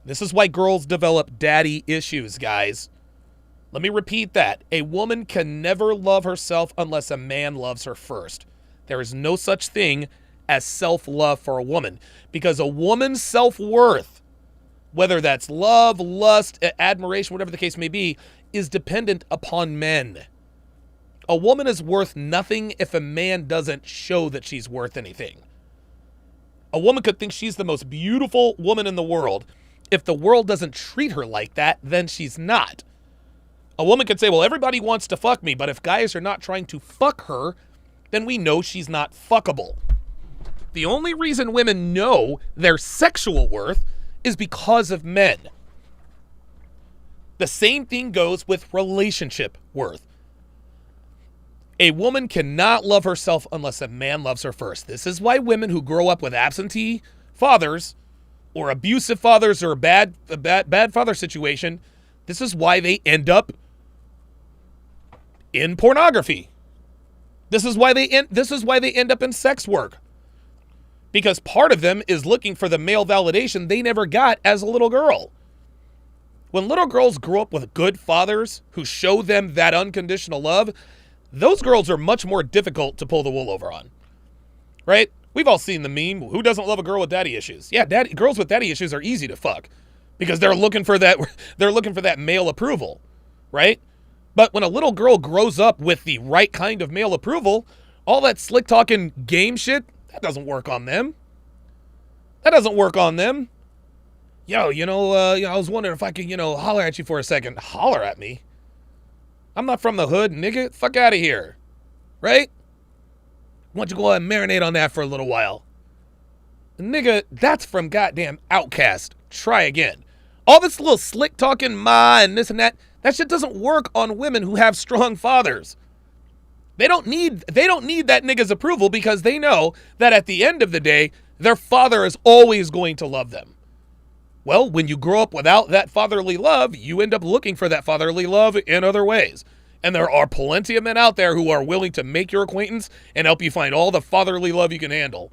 This is why girls develop daddy issues, guys. Let me repeat that. A woman can never love herself unless a man loves her first. There is no such thing as self-love for a woman, because a woman's self-worth, whether that's love, lust, admiration, whatever the case may be, is dependent upon men. A woman is worth nothing if a man doesn't show that she's worth anything. A woman could think she's the most beautiful woman in the world. If the world doesn't treat her like that, then she's not. A woman could say, well, everybody wants to fuck me, but if guys are not trying to fuck her, then we know she's not fuckable. The only reason women know their sexual worth is because of men. The same thing goes with relationship worth. A woman cannot love herself unless a man loves her first. This is why women who grow up with absentee fathers or abusive fathers or a bad father situation, this is why they end up in pornography. This is why they end up in sex work. Because part of them is looking for the male validation they never got as a little girl. When little girls grow up with good fathers who show them that unconditional love, those girls are much more difficult to pull the wool over on, right? We've all seen the meme, who doesn't love a girl with daddy issues? Yeah, girls with daddy issues are easy to fuck because they're looking for that male approval, right? But when a little girl grows up with the right kind of male approval, all that slick talking game shit, that doesn't work on them. That doesn't work on them. Yo, I was wondering if I could, holler at you for a second. Holler at me? I'm not from the hood, nigga. Fuck out of here. Right? Why don't you go ahead and marinate on that for a little while? Nigga, that's from goddamn Outcast. Try again. All this little slick talking ma and this and that shit doesn't work on women who have strong fathers. They don't need that nigga's approval because they know that at the end of the day, their father is always going to love them. Well, when you grow up without that fatherly love, you end up looking for that fatherly love in other ways. And there are plenty of men out there who are willing to make your acquaintance and help you find all the fatherly love you can handle.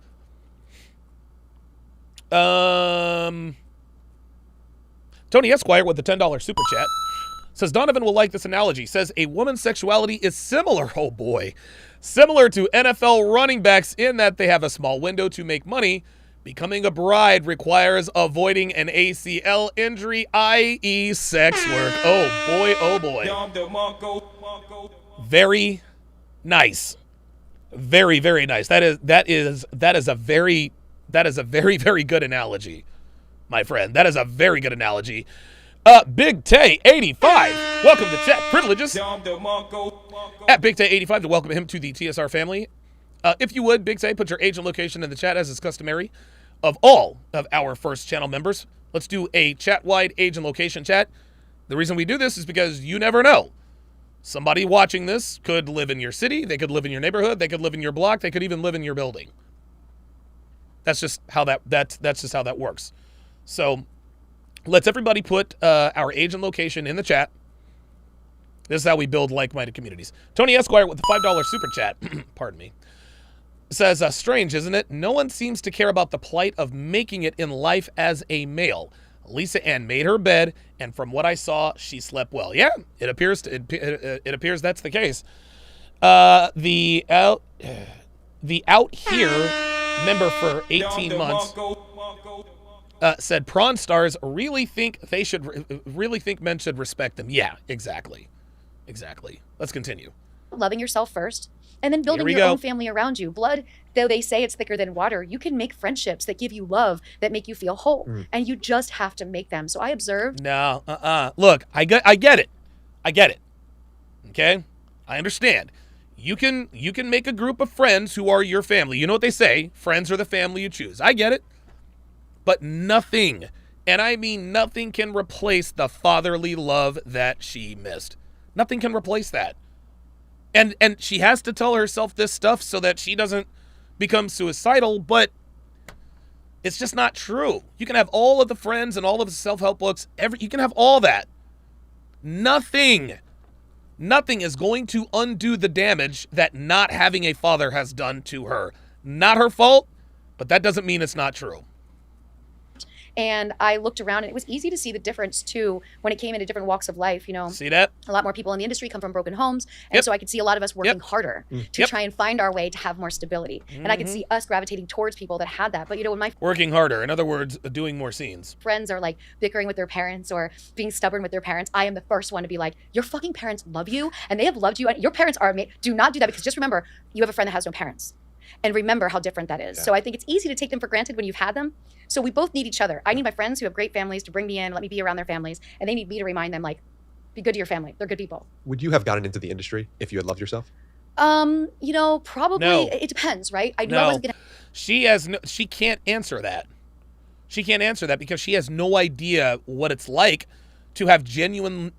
Tony Esquire with the $10 super chat says, Donovan will like this analogy. Says, a woman's sexuality is similar, oh boy, similar to NFL running backs in that they have a small window to make money. Becoming a bride requires avoiding an ACL injury, i.e. sex work. Oh boy, oh boy. Very nice. Very, very nice. That is a very, very good analogy, my friend. That is a very good analogy. Big Tay 85. Welcome to chat privileges. At Big Tay 85 to welcome him to the TSR family. If you would, Big Tay, put your age and location in the chat as is customary of all of our first channel members. Let's do a chat-wide age and location chat. The reason we do this is because you never know. Somebody watching this could live in your city. They could live in your neighborhood. They could live in your block. They could even live in your building. That's just how that's just how that works. So let's everybody put our age and location in the chat. This is how we build like-minded communities. Tony Esquire with the $5 super chat. Pardon me. Says, strange, isn't it? No one seems to care about the plight of making it in life as a male. Lisa Ann made her bed, and from what I saw, she slept well. Yeah, it appears that's the case. The out here member for 18 months said prawn stars really think men should respect them. Yeah, exactly. Let's continue. Loving yourself first. And then building your own family around you. Blood, though they say it's thicker than water, you can make friendships that give you love, that make you feel whole. And you just have to make them. So I observed. No, Look, I get it. Okay? I understand. You can make a group of friends who are your family. You know what they say, friends are the family you choose. I get it. But nothing, and I mean nothing, can replace the fatherly love that she missed. Nothing can replace that. And she has to tell herself this stuff so that she doesn't become suicidal, but it's just not true. You can have all of the friends and all of the self-help books. You can have all that. Nothing is going to undo the damage that not having a father has done to her. Not her fault, but that doesn't mean it's not true. And I looked around, and it was easy to see the difference too when it came into different walks of life. See that? A lot more people in the industry come from broken homes, and so I could see a lot of us working harder to try and find our way to have more stability. And I could see us gravitating towards people that had that. But when my working harder, in other words, doing more scenes. Friends are like bickering with their parents or being stubborn with their parents, I am the first one to be like, your fucking parents love you, and they have loved you, and your parents are amazing. Do not do that, because just remember, you have a friend that has no parents. And remember how different that is. Yeah. So I think it's easy to take them for granted when you've had them. So we both need each other. I need my friends who have great families to bring me in, let me be around their families. And they need me to remind them, like, be good to your family. They're good people. Would you have gotten into the industry if you had loved yourself? Probably No. it depends, right? I knew I wasn't gonna. She can't answer that. She can't answer that because she has no idea what it's like to have genuine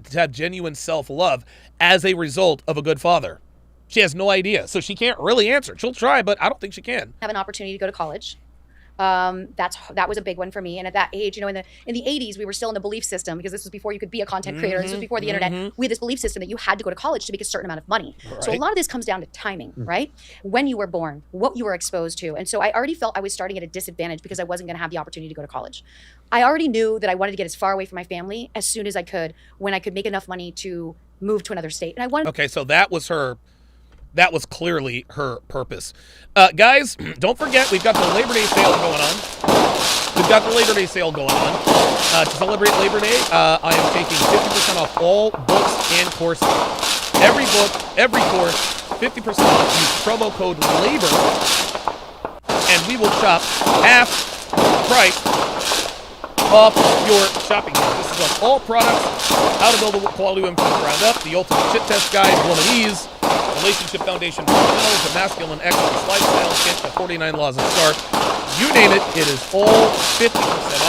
self-love as a result of a good father. She has no idea. So she can't really answer. She'll try, but I don't think she can. Have an opportunity to go to college. That was a big one for me. And at that age, in the 80s, we were still in the belief system, because this was before you could be a content creator. This was before the internet. We had this belief system that you had to go to college to make a certain amount of money. Right. So a lot of this comes down to timing, right? When you were born, what you were exposed to. And so I already felt I was starting at a disadvantage because I wasn't going to have the opportunity to go to college. I already knew that I wanted to get as far away from my family as soon as I could, when I could make enough money to move to another state. And I wanted. Okay, so that was clearly her purpose. Guys, don't forget, we've got the Labor Day sale going on. To celebrate Labor Day, I am taking 50% off all books and courses. Every book, every course, 50% off. Use promo code LABOR, and we will shop half price off your shopping cart. This is on all products. How to build a quality woman from the ground up. The ultimate shit test guide, Womanese. Relationship Foundation Fundamentals, the Masculine Excellence Lifestyle Kit, the 49 Laws of Sharpe. You name it, it is all 50%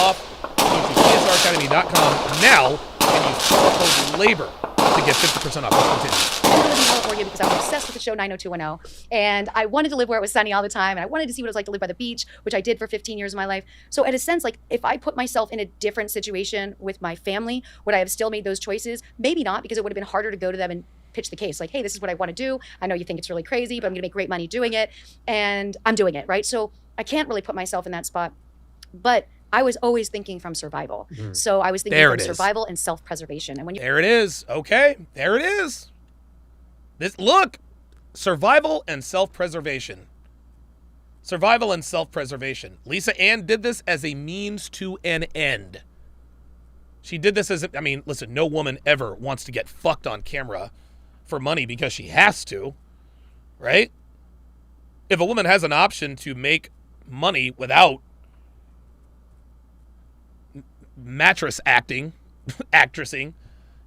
off. Go to tsracademy.com now and use promo code LABOR to get 50% off. Let's continue. I lived in California because I was obsessed with the show 90210, and I wanted to live where it was sunny all the time, and I wanted to see what it was like to live by the beach, which I did for 15 years of my life. So in a sense, like, if I put myself in a different situation with my family, would I have still made those choices? Maybe not, because it would have been harder to go to them and pitch the case, like, hey, this is what I want to do. I know you think it's really crazy, but I'm gonna make great money doing it, and I'm doing it, right? So I can't really put myself in that spot, but I was always thinking from survival. So I was thinking from survival and self-preservation. And when you There it is. Okay, there it is. Look, survival and self-preservation. Survival and self-preservation. Lisa Ann did this as a means to an end. She did this as listen, no woman ever wants to get fucked on camera for money because she has to, right? If a woman has an option to make money without mattress actressing,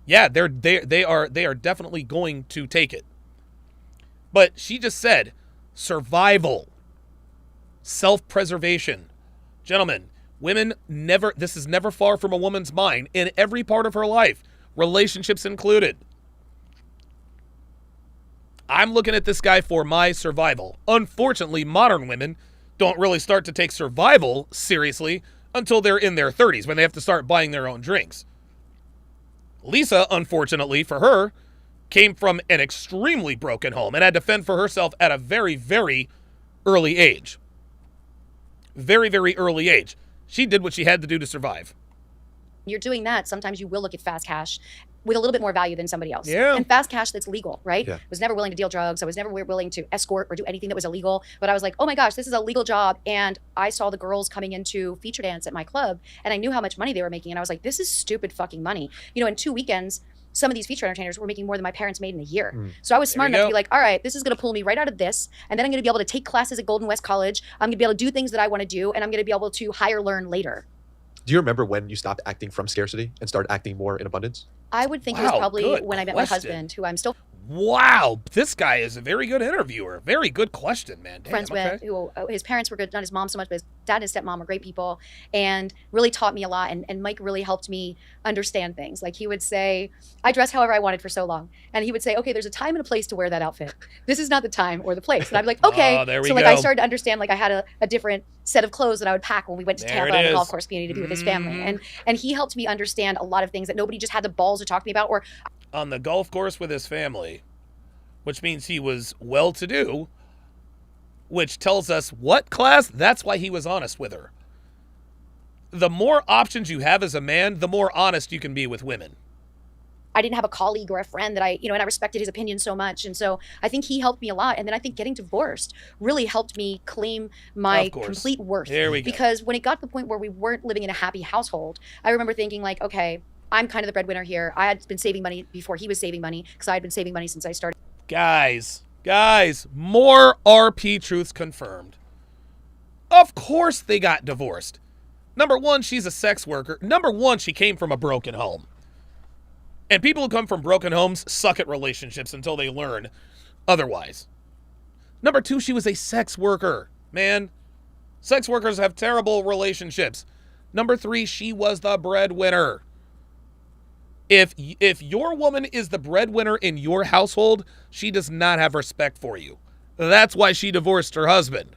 yeah, they are definitely going to take it. But she just said survival, self-preservation. Gentlemen, women this is never far from a woman's mind in every part of her life, relationships included. I'm looking at this guy for my survival. Unfortunately, modern women don't really start to take survival seriously until they're in their 30s, when they have to start buying their own drinks. Lisa, unfortunately for her, came from an extremely broken home and had to fend for herself at a very, very early age. Very, very early age. She did what she had to do to survive. You're doing that, sometimes you will look at fast cash with a little bit more value than somebody else. Yeah. And fast cash that's legal, right? Yeah. I was never willing to deal drugs. I was never willing to escort or do anything that was illegal. But I was like, oh my gosh, this is a legal job. And I saw the girls coming into feature dance at my club, and I knew how much money they were making. And I was like, this is stupid fucking money. In 2 weekends, some of these feature entertainers were making more than my parents made in a year. So I was smart enough to be like, all right, this is going to pull me right out of this. And then I'm going to be able to take classes at Golden West College. I'm going to be able to do things that I want to do. And I'm going to be able to hire, learn later. Do you remember when you stopped acting from scarcity and started acting more in abundance? I would think it was probably when I met my husband, who I'm still Wow, this guy is a very good interviewer. Very good question, man. Damn, friends with, who his parents were good, not his mom so much, but his dad and his stepmom were great people, and really taught me a lot. And Mike really helped me understand things. Like, he would say, I dressed however I wanted for so long. And he would say, okay, there's a time and a place to wear that outfit. This is not the time or the place. And I'd be like, okay. There we so like go. I started to understand, like, I had a different set of clothes that I would pack when we went to There Tampa it and the is. golf course community to be with his family. And he helped me understand a lot of things that nobody just had the balls to talk to me about. Or On the golf course with his family, which means he was well-to-do, which tells us what class? That's why he was honest with her. The more options you have as a man, the more honest you can be with women. I didn't have a colleague or a friend that and I respected his opinion so much. And so I think he helped me a lot. And then I think getting divorced really helped me claim my complete worth. There we go. Because when it got to the point where we weren't living in a happy household, I remember thinking, like, okay, I'm kind of the breadwinner here. I had been saving money before he was saving money, because I had been saving money since I started. Guys, more RP truths confirmed. Of course they got divorced. Number one, she's a sex worker. Number one, she came from a broken home. And people who come from broken homes suck at relationships until they learn otherwise. Number 2, she was a sex worker. Man, sex workers have terrible relationships. Number 3, she was the breadwinner. If your woman is the breadwinner in your household, she does not have respect for you. That's why she divorced her husband.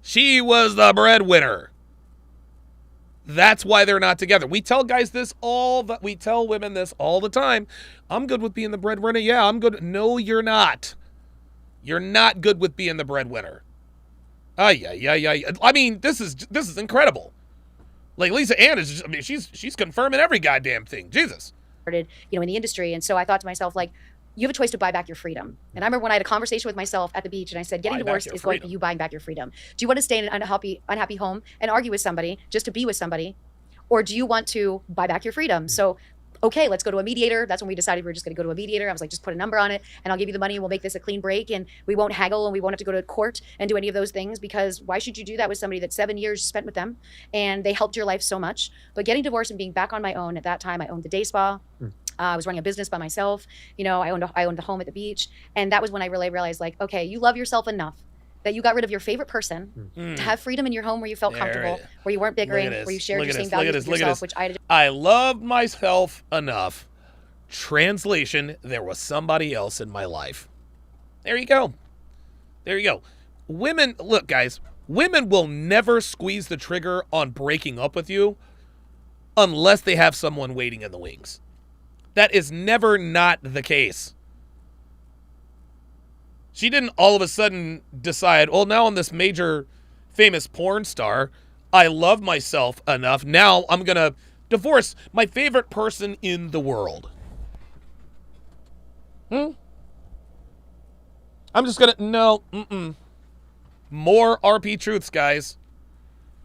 She was the breadwinner. That's why they're not together. We tell guys this we tell women this all the time. I'm good with being the breadwinner. Yeah, I'm good. No, you're not. You're not good with being the breadwinner. Yeah. I mean, this is incredible. Like Lisa Ann is, I mean, she's confirming every goddamn thing. Jesus. In the industry. And so I thought to myself, like, you have a choice to buy back your freedom. And I remember when I had a conversation with myself at the beach and I said, getting divorced is going to be you buying back your freedom. Do you want to stay in an unhappy home and argue with somebody just to be with somebody? Or do you want to buy back your freedom? So, okay, let's go to a mediator. That's when we decided we were just going to go to a mediator. I was like, just put a number on it and I'll give you the money and we'll make this a clean break and we won't haggle and we won't have to go to court and do any of those things, because why should you do that with somebody that 7 years spent with them and they helped your life so much? But getting divorced and being back on my own, at that time, I owned the day spa. I was running a business by myself. I owned a home at the beach. And that was when I really realized, like, okay, you love yourself enough that you got rid of your favorite person to have freedom in your home where you felt comfortable, where you weren't bickering, where you shared your same values with yourself, which I did. I loved myself enough. Translation, there was somebody else in my life. There you go. Women, look, guys, women will never squeeze the trigger on breaking up with you unless they have someone waiting in the wings. That is never not the case. She didn't all of a sudden decide, well, now I'm this major famous porn star. I love myself enough. Now I'm going to divorce my favorite person in the world. I'm just going to, no, More RP truths, guys.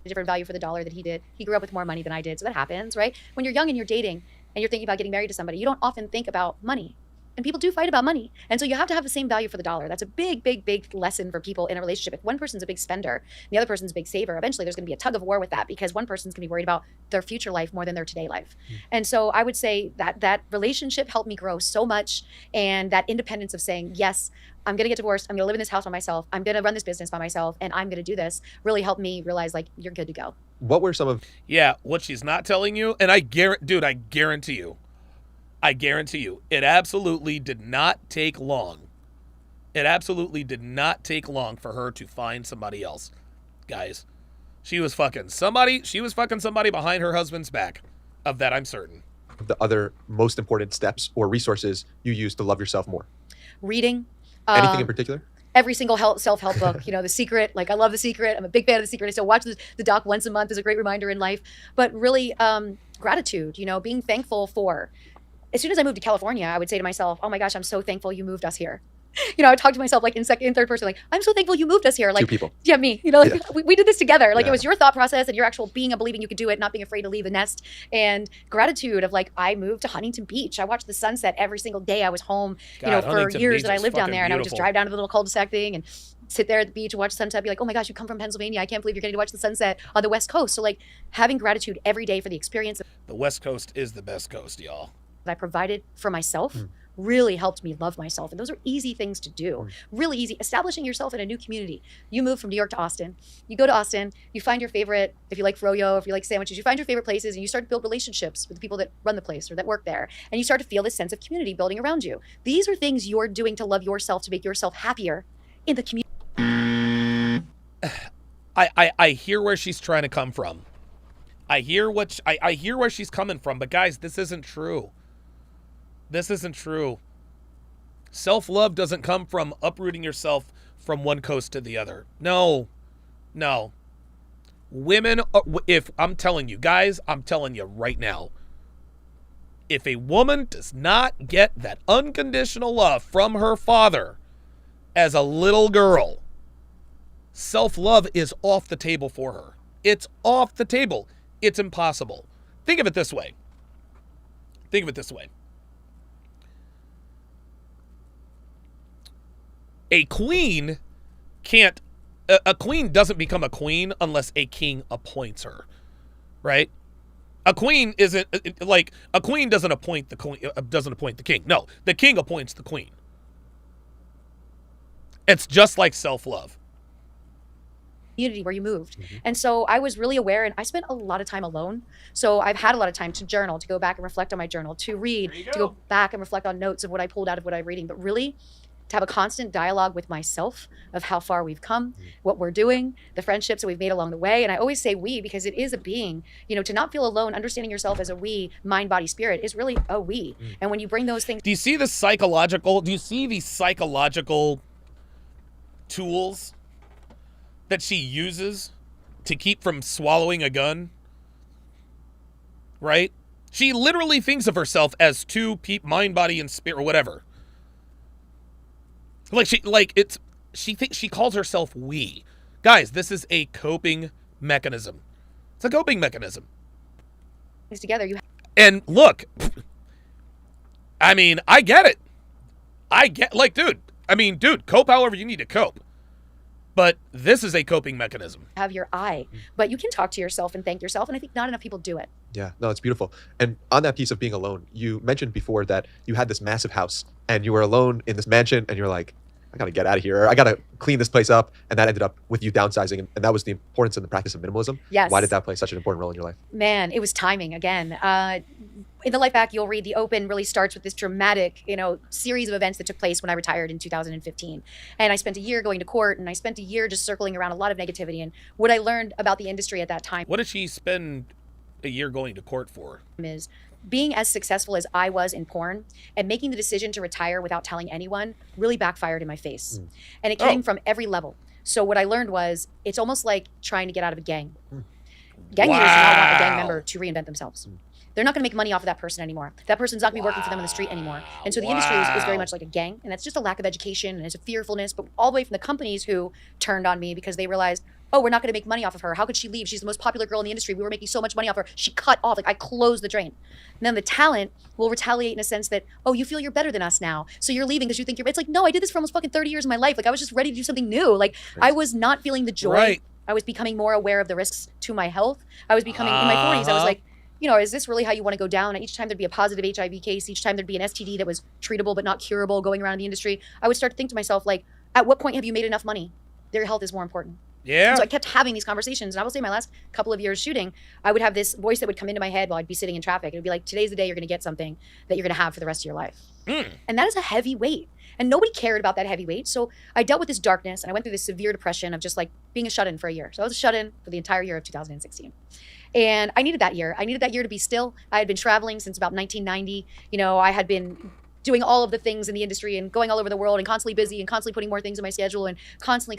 Different value for the dollar that he did. He grew up with more money than I did. So that happens, right? When you're young and you're dating and you're thinking about getting married to somebody, you don't often think about money. And people do fight about money. And so you have to have the same value for the dollar. That's a big, big, big lesson for people in a relationship. If one person's a big spender and the other person's a big saver, eventually there's going to be a tug of war with that, because one person's going to be worried about their future life more than their today life. And so I would say that relationship helped me grow so much, and that independence of saying, yes, I'm going to get divorced. I'm going to live in this house by myself. I'm going to run this business by myself, and I'm going to do this, really helped me realize, like, you're good to go. What were some of... Yeah, what she's not telling you, and I guarantee you, it absolutely did not take long. It absolutely did not take long for her to find somebody else. Guys, she was fucking somebody behind her husband's back. Of that, I'm certain. The other most important steps or resources you use to love yourself more? Reading. Anything in particular? Every single self-help book, The Secret. Like, I love The Secret. I'm a big fan of The Secret. I still watch the doc once a month. Is a great reminder in life. But really, gratitude, being thankful for... As soon as I moved to California, I would say to myself, oh my gosh, I'm so thankful you moved us here. I would talk to myself like in third person, like, I'm so thankful you moved us here. Like, 2 people. Yeah, me. We did this together. Like, it was your thought process and your actual being and believing you could do it, not being afraid to leave the nest, and gratitude of, like, I moved to Huntington Beach. I watched the sunset every single day I was home, for Huntington years Beach that I lived down there. And I would just beautiful. drive down to the little cul-de-sac thing and sit there at the beach and watch the sunset, be like, oh my gosh, you come from Pennsylvania. I can't believe you're getting to watch the sunset on the West Coast. So, like, having gratitude every day for the experience. The West Coast is the best coast, y'all. That I provided for myself really helped me love myself. And those are easy things to do. Really easy. Establishing yourself in a new community. You move from New York to Austin. You go to Austin. You find your favorite, if you like froyo, if you like sandwiches, you find your favorite places and you start to build relationships with the people that run the place or that work there. And you start to feel this sense of community building around you. These are things you're doing to love yourself, to make yourself happier in the community. I hear where she's trying to come from. I hear where she's coming from, but guys, this isn't true. This isn't true. Self-love doesn't come from uprooting yourself from one coast to the other. No. Women, I'm telling you, guys, I'm telling you right now, if a woman does not get that unconditional love from her father as a little girl, self-love is off the table for her. It's off the table. It's impossible. Think of it this way. A queen doesn't become a queen unless a king appoints her, right? A queen doesn't appoint the king. No, the king appoints the queen. It's just like self-love. Community where you moved. And so I was really aware, and I spent a lot of time alone. So I've had a lot of time to journal, to go back and reflect on my journal, to read, to go back and reflect on notes of what I pulled out of what I'm reading, but really to have a constant dialogue with myself of how far we've come, what we're doing, the friendships that we've made along the way. And I always say we, because it is a being, to not feel alone, understanding yourself as a we, mind, body, spirit is really a we. And when you bring those things. Do you see the psychological tools that she uses to keep from swallowing a gun? Right? She literally thinks of herself as two mind, body, and spirit, or whatever. She calls herself we. Guys, this is a coping mechanism. It's a coping mechanism. Together, and look, I mean, I get it. Dude, cope however you need to cope. But this is a coping mechanism. Have your eye, but you can talk to yourself and thank yourself. And I think not enough people do it. Yeah, no, it's beautiful. And on that piece of being alone, you mentioned before that you had this massive house and you were alone in this mansion and you're like, I got to get out of here. I got to clean this place up. And that ended up with you downsizing. And that was the importance and the practice of minimalism. Yes. Why did that play such an important role in your life? Man, it was timing again. In the Life Back, you'll read the open really starts with this dramatic, series of events that took place when I retired in 2015. And I spent a year going to court, and I spent a year just circling around a lot of negativity. And what I learned about the industry at that time. What did she spend a year going to court for? Is being as successful as I was in porn and making the decision to retire without telling anyone really backfired in my face. And it came from every level. So what I learned was it's almost like trying to get out of a gang. Gang leaders do not want a gang member to reinvent themselves. They're not going to make money off of that person anymore. That person's not going to be working for them on the street anymore. And so the industry is very much like a gang. And that's just a lack of education and it's a fearfulness, but all the way from the companies who turned on me because they realized, oh, we're not going to make money off of her. How could she leave? She's the most popular girl in the industry. We were making so much money off her. She cut off. I closed the drain. And then the talent will retaliate in a sense that, oh, you feel you're better than us now. So you're leaving because you think it's like, no, I did this for almost fucking 30 years of my life. I was just ready to do something new. I was not feeling the joy. Right. I was becoming more aware of the risks to my health. I was becoming, in my 40s, I was like, is this really how you want to go down? Each time there'd be a positive HIV case, each time there'd be an STD that was treatable but not curable going around in the industry, I would start to think to myself, at what point have you made enough money? Their health is more important. Yeah. And so I kept having these conversations. And I will say my last couple of years shooting, I would have this voice that would come into my head while I'd be sitting in traffic. It would be like, today's the day you're going to get something that you're going to have for the rest of your life. And that is a heavy weight. And nobody cared about that heavy weight. So I dealt with this darkness and I went through this severe depression of just being a shut-in for a year. So I was a shut-in for the entire year of 2016. And I needed that year. I needed that year to be still. I had been traveling since about 1990. I had been doing all of the things in the industry and going all over the world and constantly busy and constantly putting more things in my schedule and constantly.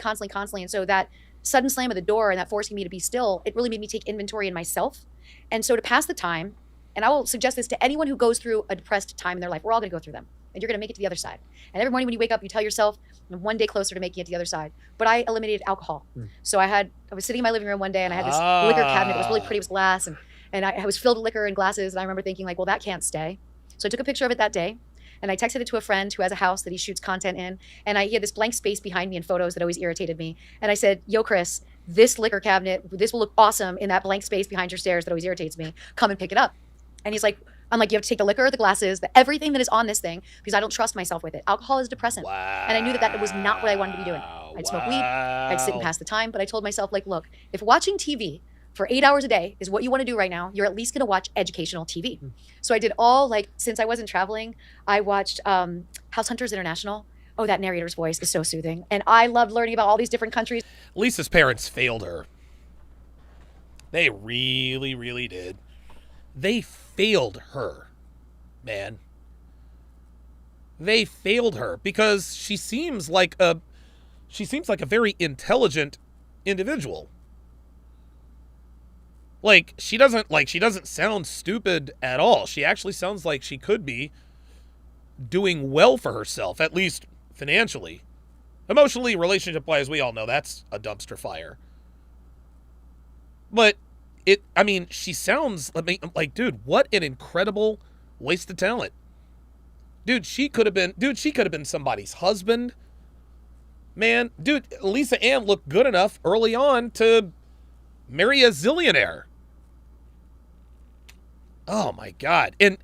And so that sudden slam of the door and that forcing me to be still, it really made me take inventory in myself. And so to pass the time, and I will suggest this to anyone who goes through a depressed time in their life, we're all going to go through them. And you're going to make it to the other side. And every morning when you wake up, you tell yourself, I'm one day closer to making it to the other side. But I eliminated alcohol. So I was sitting in my living room one day and I had this liquor cabinet. It was really pretty. It was glass. And I was filled with liquor and glasses. And I remember thinking well, that can't stay. So I took a picture of it that day. And I texted it to a friend who has a house that he shoots content in. And he had this blank space behind me in photos that always irritated me. And I said, yo, Chris, this liquor cabinet, this will look awesome in that blank space behind your stairs that always irritates me. Come and pick it up. And he's like, I'm like, you have to take the liquor, the glasses, everything that is on this thing, because I don't trust myself with it. Alcohol is depressant. Wow. And I knew that was not what I wanted to be doing. I'd smoke weed, I'd sit and pass the time, but I told myself, look, if watching TV for 8 hours a day is what you want to do right now, you're at least going to watch educational TV. So I did since I wasn't traveling, I watched House Hunters International. Oh, that narrator's voice is so soothing. And I loved learning about all these different countries. Lisa's parents failed her. They really, really did. They failed her, man. They failed her because she seems like a very intelligent individual. She doesn't sound stupid at all. She actually sounds like she could be doing well for herself, at least financially. Emotionally, relationship-wise, we all know that's a dumpster fire. But she sounds like, dude, what an incredible waste of talent. Dude, she could have been somebody's husband. Man, dude, Lisa Ann looked good enough early on to marry a zillionaire. Oh my God. And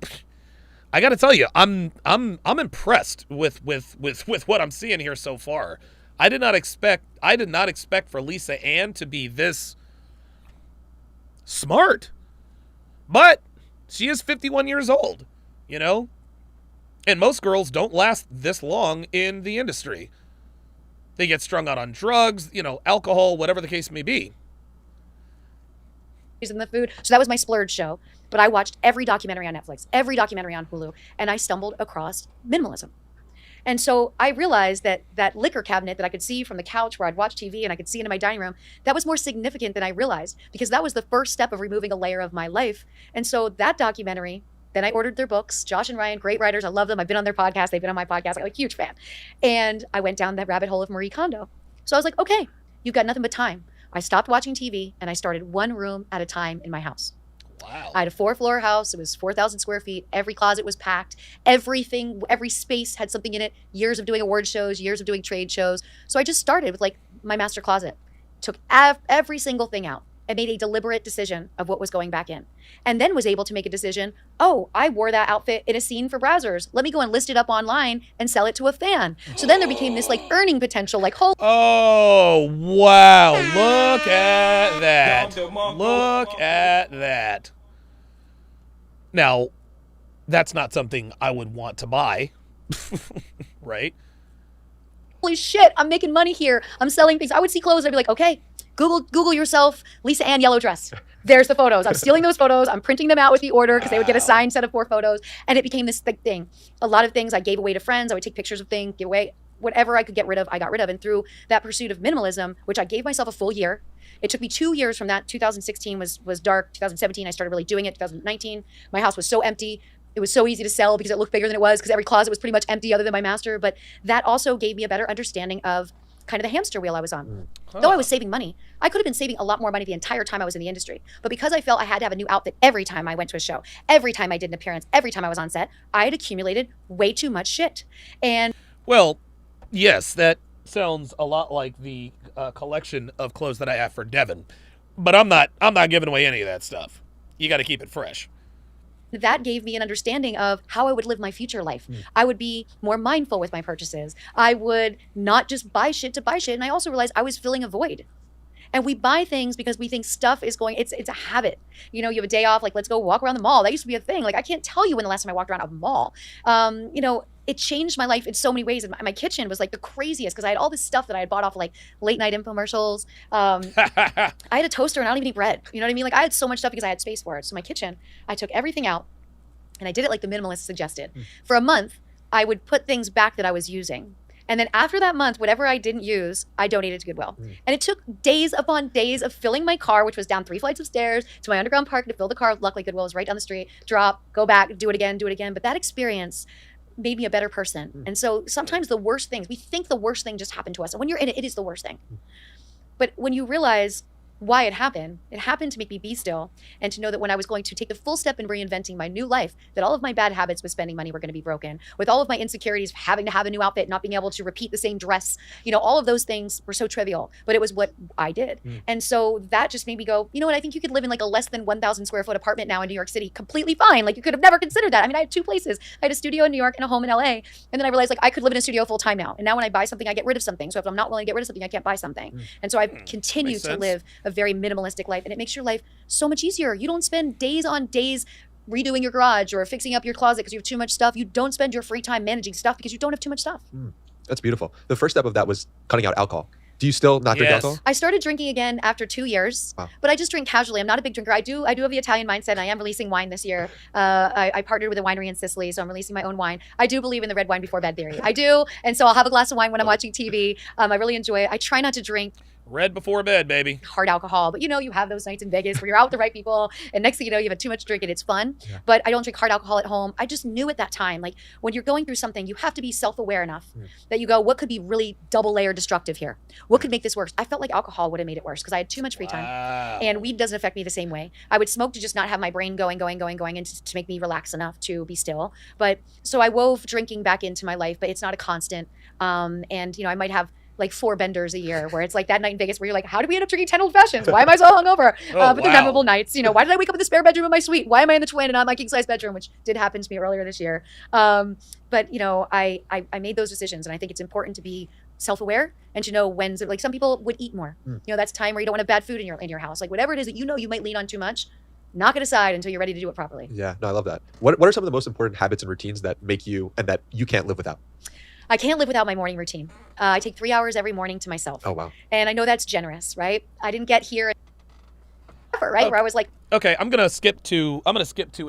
I got to tell you, I'm impressed with what I'm seeing here so far. I did not expect for Lisa Ann to be this smart. But she is 51 years old, you know? And most girls don't last this long in the industry. They get strung out on drugs, you know, alcohol, whatever the case may be. In the food. So that was my splurge show. But I watched every documentary on Netflix, every documentary on Hulu, and I stumbled across minimalism. And so I realized that that liquor cabinet that I could see from the couch where I'd watch TV and I could see into my dining room, that was more significant than I realized, because that was the first step of removing a layer of my life. And so that documentary, then I ordered their books. Josh and Ryan, great writers. I love them. I've been on their podcast. They've been on my podcast. I'm a huge fan. And I went down that rabbit hole of Marie Kondo. So I was like, okay, you've got nothing but time. I stopped watching TV and I started one room at a time in my house. Wow. I had a 4-floor house. It was 4,000 square feet. Every closet was packed. Everything, every space had something in it. Years of doing award shows, years of doing trade shows. So I just started with like my master closet. Took every single thing out and made a deliberate decision of what was going back in. And then was able to make a decision, oh, I wore that outfit in a scene for Brazzers. Let me go and list it up online and sell it to a fan. So then there became this like earning potential, like, oh, wow. Look at that. Look at that. Now, that's not something I would want to buy, right? holy shit, I'm making money here. I'm selling things. I would see clothes. I'd be like, okay, Google yourself, Lisa Ann yellow dress. There's the photos. I'm stealing those photos. I'm printing them out with the order because they would get a signed set of 4 photos. And it became this thick thing. A lot of things I gave away to friends. I would take pictures of things, give away. Whatever I could get rid of, I got rid of. And through that pursuit of minimalism, which I gave myself a full year, it took me 2 years from that. 2016 was dark. 2017, I started really doing it. 2019, my house was so empty. It was so easy to sell because it looked bigger than it was, because every closet was pretty much empty other than my master. But that also gave me a better understanding of kind of the hamster wheel I was on. Though I was saving money, I could have been saving a lot more money the entire time I was in the industry. But because I felt I had to have a new outfit every time I went to a show, every time I did an appearance, every time I was on set, I had accumulated way too much shit. And well, yes, that sounds a lot like the collection of clothes that I have for Devin. But I'm not giving away any of that stuff. You got to keep it fresh. That gave me an understanding of how I would live my future life. I would be more mindful with my purchases. I would not just buy shit to buy shit. And I also realized I was filling a void. And we buy things because we think stuff is going, it's a habit. You know, you have a day off, like, let's go walk around the mall. That used to be a thing. Like, I can't tell you when the last time I walked around a mall. You know, it changed my life in so many ways. And my kitchen was like the craziest because I had all this stuff that I had bought off like late night infomercials. I had a toaster and I don't even eat bread. You know what I mean? Like, I had so much stuff because I had space for it. So my kitchen, I took everything out and I did it like the minimalist suggested. For a month, I would put things back that I was using. And then after that month, whatever I didn't use, I donated to Goodwill. And it took days upon days of filling my car, which was down 3 flights of stairs to my underground park to fill the car. Luckily, Goodwill was right down the street. Drop, go back, do it again. But that experience made me a better person. And so sometimes the worst things, we think the worst thing just happened to us. And when you're in it, it is the worst thing. But when you realize why it happened to make me be still and to know that when I was going to take the full step in reinventing my new life, that all of my bad habits with spending money were going to be broken, with all of my insecurities, having to have a new outfit, not being able to repeat the same dress, you know, all of those things were so trivial, but it was what I did. And so that just made me go, you know what, I think you could live in like a less than 1,000 square foot apartment now in New York City completely fine. Like, you could have never considered that. I mean, I had 2 places. I had a studio in New York and a home in LA. And then I realized like I could live in a studio full time now. And now when I buy something, I get rid of something. So if I'm not willing to get rid of something, I can't buy something. And so I've continued to live a very minimalistic life, and it makes your life so much easier. You don't spend days on days redoing your garage or fixing up your closet because you have too much stuff. You don't spend your free time managing stuff because you don't have too much stuff. That's beautiful. The first step of that was cutting out alcohol. Do you still not drink alcohol? I started drinking again after 2 years, but I just drink casually. I'm not a big drinker. I do have the Italian mindset. And I am releasing wine this year. I partnered with a winery in Sicily, so I'm releasing my own wine. I do believe in the red wine before bed theory. I do, and so I'll have a glass of wine when I'm watching TV. I really enjoy it. I try not to drink red before bed, baby. Hard alcohol. But you know, you have those nights in Vegas where you're out with the right people and next thing you know, you've had too much drink and it's fun. But I don't drink hard alcohol at home. I just knew at that time, like, when you're going through something, you have to be self-aware enough that you go, what could be really double layer destructive here? What could make this worse? I felt like alcohol would have made it worse because I had too much free time. And weed doesn't affect me the same way. I would smoke to just not have my brain going and to make me relax enough to be still. But so I wove drinking back into my life, but it's not a constant. And you know, I might have like 4 benders a year, where it's like that night in Vegas where you're like, how did we end up drinking 10 old fashions? Why am I so hungover? But they're memorable nights. You know, why did I wake up in the spare bedroom of my suite? Why am I in the twin and not my king size bedroom, which did happen to me earlier this year. But you know, I made those decisions, and I think it's important to be self-aware and to know when, like, some people would eat more. You know, that's time where you don't want to have bad food in your house. Like, whatever it is that you know you might lean on too much, knock it aside until you're ready to do it properly. Yeah, no, I love that. What are some of the most important habits and routines that make you and that you can't live without? I can't live without my morning routine. I take 3 hours every morning to myself. Oh, wow. And I know that's generous, right? I didn't get here, right? Where I was like, okay, I'm gonna skip to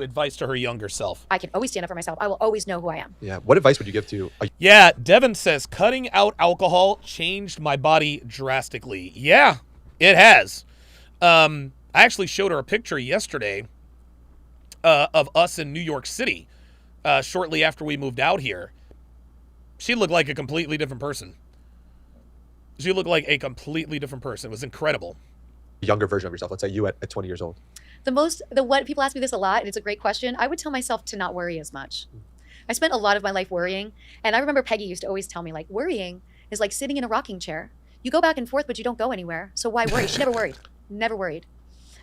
advice to her younger self. I can always stand up for myself. I will always know who I am. Yeah. What advice would you give to Yeah, Devin says cutting out alcohol changed my body drastically. Yeah, it has. I actually showed her a picture yesterday of us in New York City shortly after we moved out here. She looked like a completely different person. She looked like a completely different person. It was incredible. younger version of yourself? Let's say you at 20 years old. What people ask me this a lot, and it's a great question. I would tell myself to not worry as much. I spent a lot of my life worrying. And I remember Peggy used to always tell me, like, worrying is like sitting in a rocking chair. You go back and forth, but you don't go anywhere. So why worry? She never worried. Never worried.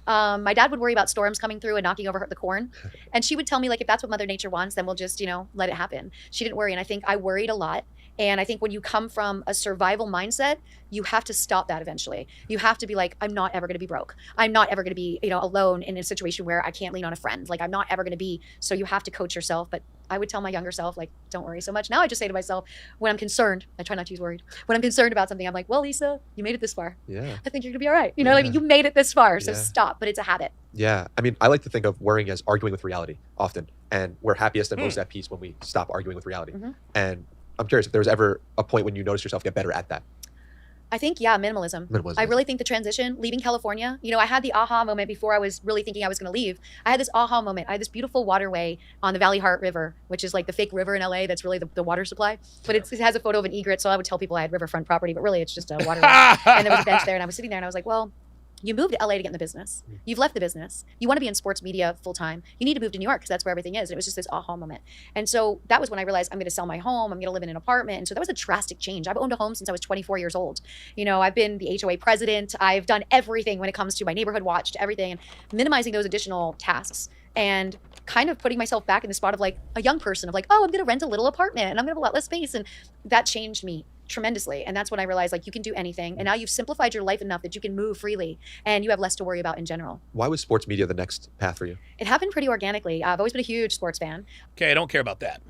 My dad would worry about storms coming through and knocking over the corn. And she would tell me, like, if that's what Mother Nature wants, then we'll just, let it happen. She didn't worry. And I think I worried a lot. And I think when you come from a survival mindset, you have to stop that eventually. You have to be like, I'm not ever going to be broke. I'm not ever going to be, alone in a situation where I can't lean on a friend. Like, I'm not ever going to be. So you have to coach yourself. But I would tell my younger self, like, don't worry so much. Now I just say to myself, when I'm concerned, I try not to use worried. When I'm concerned about something, I'm like, well, Lisa, you made it this far. Yeah. I think you're going to be all right. Like, you made it this far. So stop. But it's a habit. Yeah. I mean, I like to think of worrying as arguing with reality often. And we're happiest and most at peace when we stop arguing with reality. Mm-hmm. And I'm curious if there was ever a point when you noticed yourself get better at that. I think, minimalism. I really think the transition, leaving California, I had the aha moment before I was really thinking I was going to leave. I had this aha moment. I had this beautiful waterway on the Valley Heart River, which is like the fake river in LA that's really the water supply. But it has a photo of an egret, so I would tell people I had riverfront property, but really it's just a waterway. And there was a bench there, and I was sitting there, and I was like, well, you moved to LA to get in the business. You've left the business. You want to be in sports media full time. You need to move to New York because that's where everything is. And it was just this aha moment. And so that was when I realized I'm going to sell my home. I'm going to live in an apartment. And so that was a drastic change. I've owned a home since I was 24 years old. I've been the HOA president. I've done everything when it comes to my neighborhood watch, to everything, and minimizing those additional tasks and kind of putting myself back in the spot of like a young person of like, oh, I'm going to rent a little apartment and I'm going to have a lot less space. And that changed me tremendously. And that's when I realized, like, you can do anything. And now you've simplified your life enough that you can move freely and you have less to worry about in general. Why was sports media the next path for you? It happened pretty organically. I've always been a huge sports fan. Okay, I don't care about that.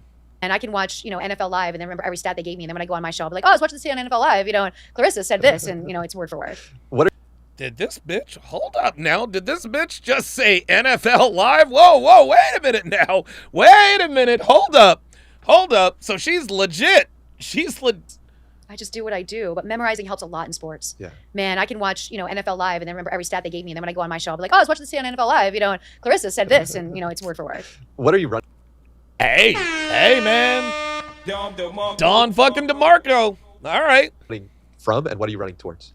And I can watch, NFL Live and then remember every stat they gave me. And then when I go on my show, I'll be like, oh, I was watching this on NFL Live, and Clarissa said this, and, it's word for word. Did this bitch, hold up now, did this bitch just say NFL Live? Whoa, wait a minute now. Wait a minute, hold up. So she's legit. I just do what I do, but memorizing helps a lot in sports. Yeah. Man, I can watch, NFL Live and then remember every stat they gave me. And then when I go on my show, I'll be like, oh, I was watching this on NFL Live, and Clarissa said this, and, it's word for word. What are you running? Hey, man. Don fucking DeMarco. All right. From, and what are you running towards?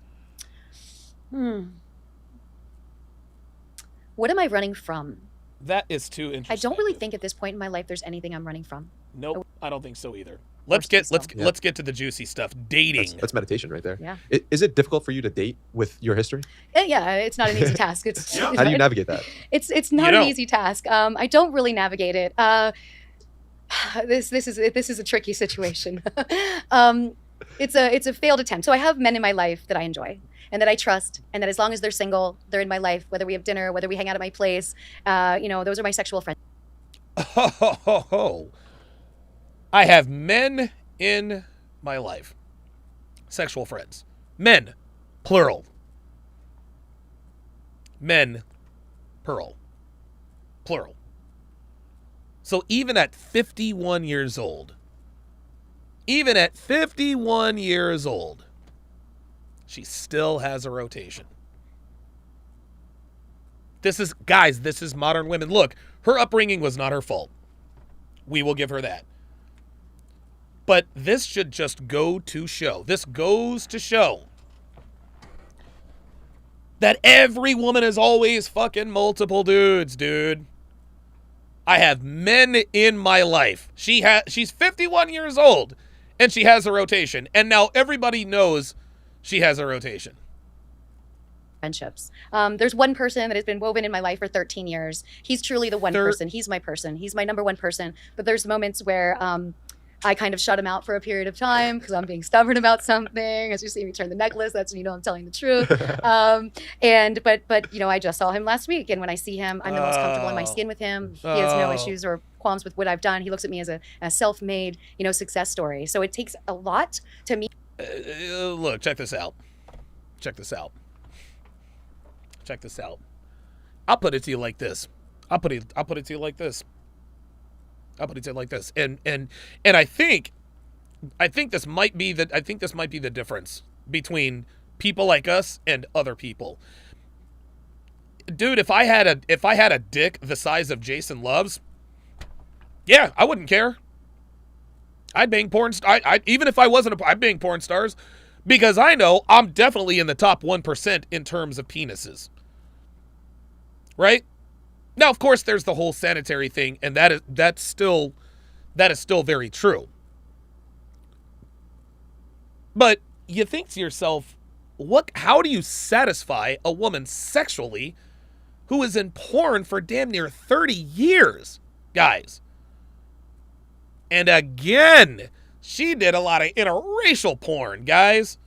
What am I running from? That is too interesting. I don't really think at this point in my life there's anything I'm running from. Nope, I don't think so either. Let's get to the juicy stuff. Dating. That's meditation right there. Yeah. Is it difficult for you to date with your history? Yeah, it's not an easy task. How do you navigate that? It's not an easy task. I don't really navigate it. This is a tricky situation. It's a failed attempt. So I have men in my life that I enjoy and that I trust, and that as long as they're single, they're in my life. Whether we have dinner, whether we hang out at my place, those are my sexual friends. I have men in my life. Sexual friends. Men, plural. Men, plural. So even at 51 years old, she still has a rotation. This is modern women. Look, her upbringing was not her fault. We will give her that. But this should just go to show. This goes to show that every woman is always fucking multiple dudes, dude. I have men in my life. She's 51 years old, and she has a rotation. And now everybody knows she has a rotation. Friendships. There's one person that has been woven in my life for 13 years. He's truly the one person. He's my person. He's my number one person. But there's moments where I kind of shut him out for a period of time because I'm being stubborn about something. As you see me turn the necklace, that's when you know I'm telling the truth. But I just saw him last week, and when I see him, I'm the most comfortable in my skin with him. He has no issues or qualms with what I've done. He looks at me as a self-made, success story. So it takes a lot to me. Look, check this out. Check this out. I'll put it to you like this. I'll put it to you like this. And I think this might be the difference between people like us and other people. Dude, if I had a dick the size of Jason Love's, yeah, I wouldn't care. I'd bang porn stars. Even if I wasn't I'd bang porn stars, because I know I'm definitely in the top 1% in terms of penises. Right? Now, of course, there's the whole sanitary thing, and that is still very true. But you think to yourself, how do you satisfy a woman sexually who is in porn for damn near 30 years, guys? And again, she did a lot of interracial porn, guys.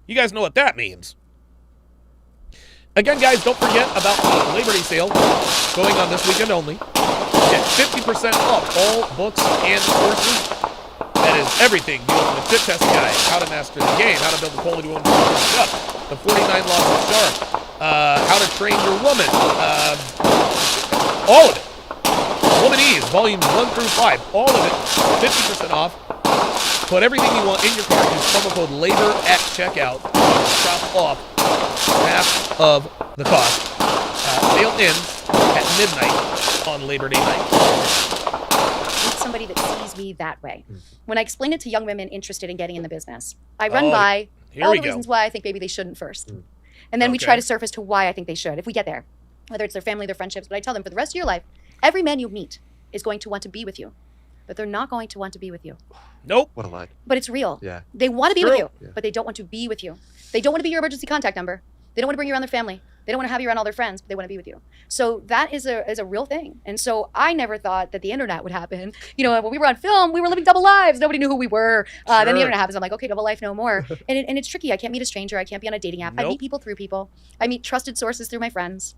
You guys know what that means. Again, guys, don't forget about the Labor Day sale going on this weekend only. Get 50% off all books and courses. That is everything. The Ultimate Fit Test Guide, How to Master the Game, How to Build a Quality Woman Up, The 49 Laws of Sharpe, How to Train Your Woman, all of it. Womanese, volumes 1 through 5, all of it, 50% off. Put everything you want in your cart. Use promo code LABOR at checkout. Shop off half of the cost. Sale ends at midnight on Labor Day night. Meet somebody that sees me that way. When I explain it to young women interested in getting in the business, I run by all the reasons why I think maybe they shouldn't first. And then we try to surface to why I think they should, if we get there. Whether it's their family, their friendships. But I tell them, for the rest of your life, every man you meet is going to want to be with you. But they're not going to want to be with you. Nope. What a lie. But it's real. Yeah. They want to be with you, Yeah. but they don't want to be with you. They don't want to be your emergency contact number. They don't want to bring you around their family. They don't want to have you around all their friends, but they want to be with you. So that is a real thing. And so I never thought that the internet would happen. When we were on film, we were living double lives. Nobody knew who we were. Then the internet happens. I'm like, okay, double life, no more. And it's tricky. I can't meet a stranger. I can't be on a dating app. I meet people through people. I meet trusted sources through my friends.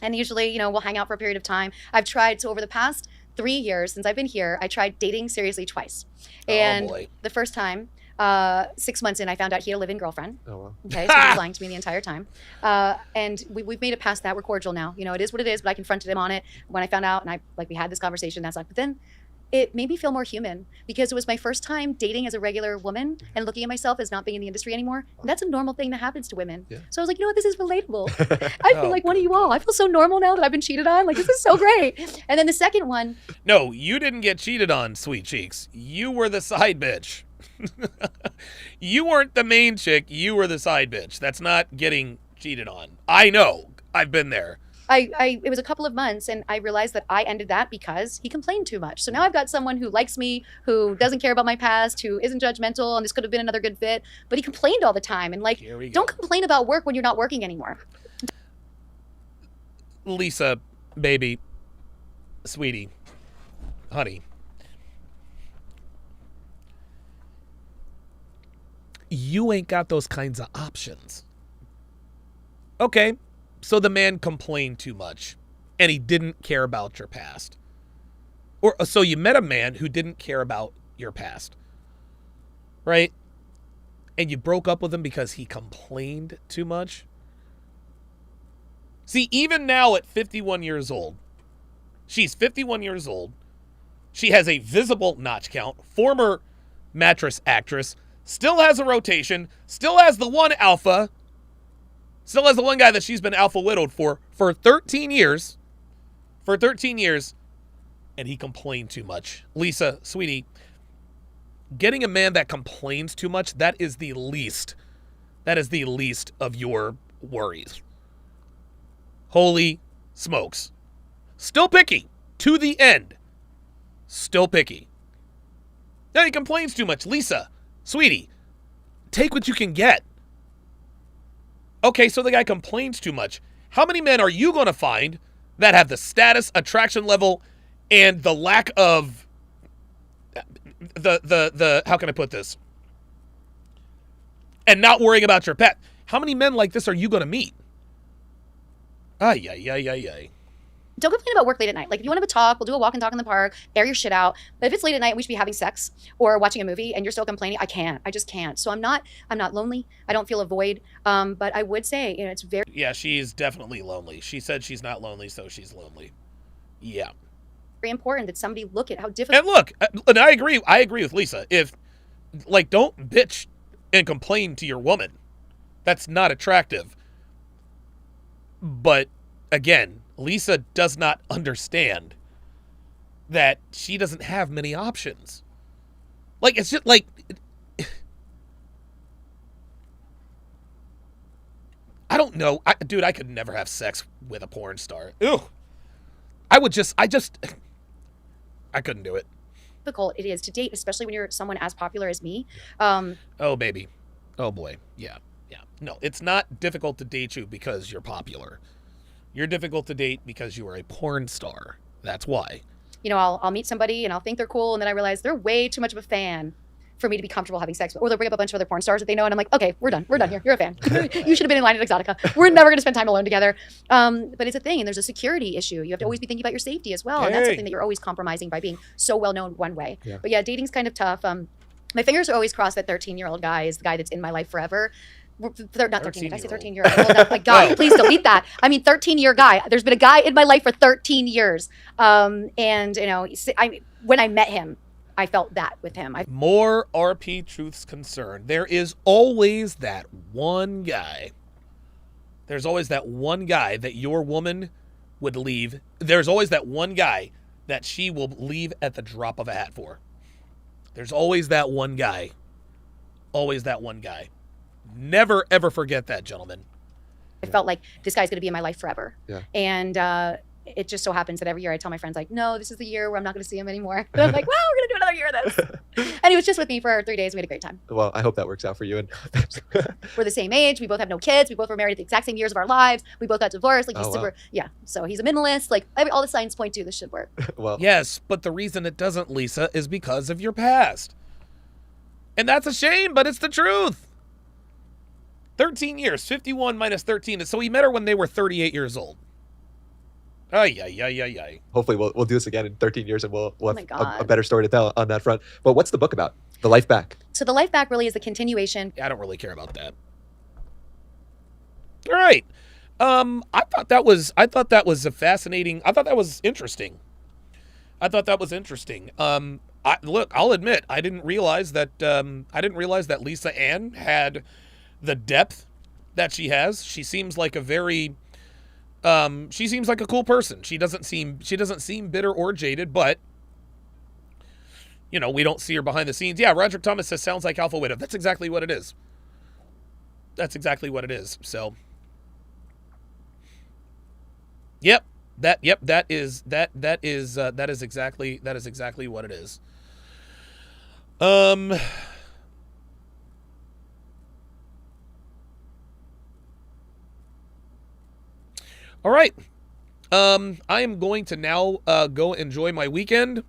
And usually, we'll hang out for a period of time. I've tried, so over the past 3 years since I've been here, I tried dating seriously twice. And the first time, 6 months in, I found out he had a live-in girlfriend. Oh, wow. Okay, so he was lying to me the entire time. And we've made it past that. We're cordial now. It is what it is, but I confronted him on it when I found out, and we had this conversation. That's not. But then it made me feel more human because it was my first time dating as a regular woman and looking at myself as not being in the industry anymore. And that's a normal thing that happens to women. Yeah. So I was like, this is relatable. I feel like one of you all. I feel so normal now that I've been cheated on. Like, this is so great. And then the second one. No, you didn't get cheated on, sweet cheeks. You were the side bitch. You weren't the main chick. You were the side bitch. That's not getting cheated on. I know. I've been there. It was a couple of months, and I realized that I ended that because he complained too much. So now I've got someone who likes me, who doesn't care about my past, who isn't judgmental, and this could have been another good fit. But he complained all the time, and don't complain about work when you're not working anymore. Lisa, baby, sweetie, honey, you ain't got those kinds of options. Okay. So the man complained too much, and he didn't care about your past. Or so you met a man who didn't care about your past, right? And you broke up with him because he complained too much. See, even now at 51 years old, she's 51 years old. She has a visible notch count, former mattress actress, still has a rotation, still has the one alpha, still has the one guy that she's been alpha widowed for 13 years. For 13 years. And he complained too much. Lisa, sweetie, getting a man that complains too much, that is the least of your worries. Holy smokes. Still picky. To the end. Still picky. Now he complains too much. Lisa, sweetie, take what you can get. Okay, so the guy complains too much. How many men are you going to find that have the status, attraction level, and the lack of the how can I put this? And not worrying about your pet. How many men like this are you going to meet? Ay, ay, ay, ay, ay. Don't complain about work late at night. Like, if you want to have a talk, we'll do a walk and talk in the park, air your shit out. But if it's late at night, we should be having sex or watching a movie and you're still complaining, I just can't. So I'm not lonely. I don't feel a void. But I would say, it's very... Yeah, she's definitely lonely. She said she's not lonely, so she's lonely. Yeah. very important that somebody look at how difficult... And look, and I agree with Lisa. If, don't bitch and complain to your woman. That's not attractive. But, again... Lisa does not understand that she doesn't have many options. It's just I don't know. Dude, I could never have sex with a porn star. Ew. I couldn't do it. Difficult it is to date, especially when you're someone as popular as me. Oh, baby. Oh, boy. Yeah. No, it's not difficult to date you because you're popular. You're difficult to date because you are a porn star. That's why. I'll meet somebody and I'll think they're cool, and then I realize they're way too much of a fan for me to be comfortable having sex with. Or they'll bring up a bunch of other porn stars that they know, and I'm like, okay, we're done here. You're a fan. You should have been in line at Exotica. We're never going to spend time alone together. But it's a thing, and there's a security issue. You have to always be thinking about your safety as well, and that's something that you're always compromising by being so well known one way. Yeah. But yeah, dating's kind of tough. My fingers are always crossed that 13-year-old guy is the guy that's in my life forever. Not 13. Did I say 13-year-old? Oh, my God, please delete that. I mean, 13-year guy. There's been a guy in my life for 13 years. When I met him, I felt that with him. More RP truths concerned. There is always that one guy. There's always that one guy that your woman would leave. There's always that one guy that she will leave at the drop of a hat for. There's always that one guy. Always that one guy. Never, ever forget that, gentlemen. I felt like this guy's going to be in my life forever. Yeah. And it just so happens that every year I tell my friends, no, this is the year where I'm not going to see him anymore. And I'm like, well, we're going to do another year of this. And he was just with me for 3 days. We had a great time. Well, I hope that works out for you. And we're the same age. We both have no kids. We both were married at the exact same years of our lives. We both got divorced. Yeah. So he's a minimalist. All the signs point to this should work. Well, yes, but the reason it doesn't, Lisa, is because of your past. And that's a shame, but it's the truth. 13 years, 51 minus 13. So he met her when they were 38 years old. Ay. Hopefully we'll do this again in 13 years and we'll have a better story to tell on that front. But what's the book about? The Life Back. So The Life Back really is the continuation. I don't really care about that. All right. I thought that was a fascinating. I thought that was interesting. Look, I'll admit I didn't realize that Lisa Ann had the depth that she has. She seems like a cool person. She doesn't seem bitter or jaded, but we don't see her behind the scenes. Yeah, Roderick Thomas says sounds like Alpha Widow. That's exactly what it is. So that is exactly what it is. All right. I am going to now go enjoy my weekend.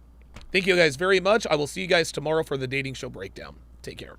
Thank you guys very much. I will see you guys tomorrow for the dating show breakdown. Take care.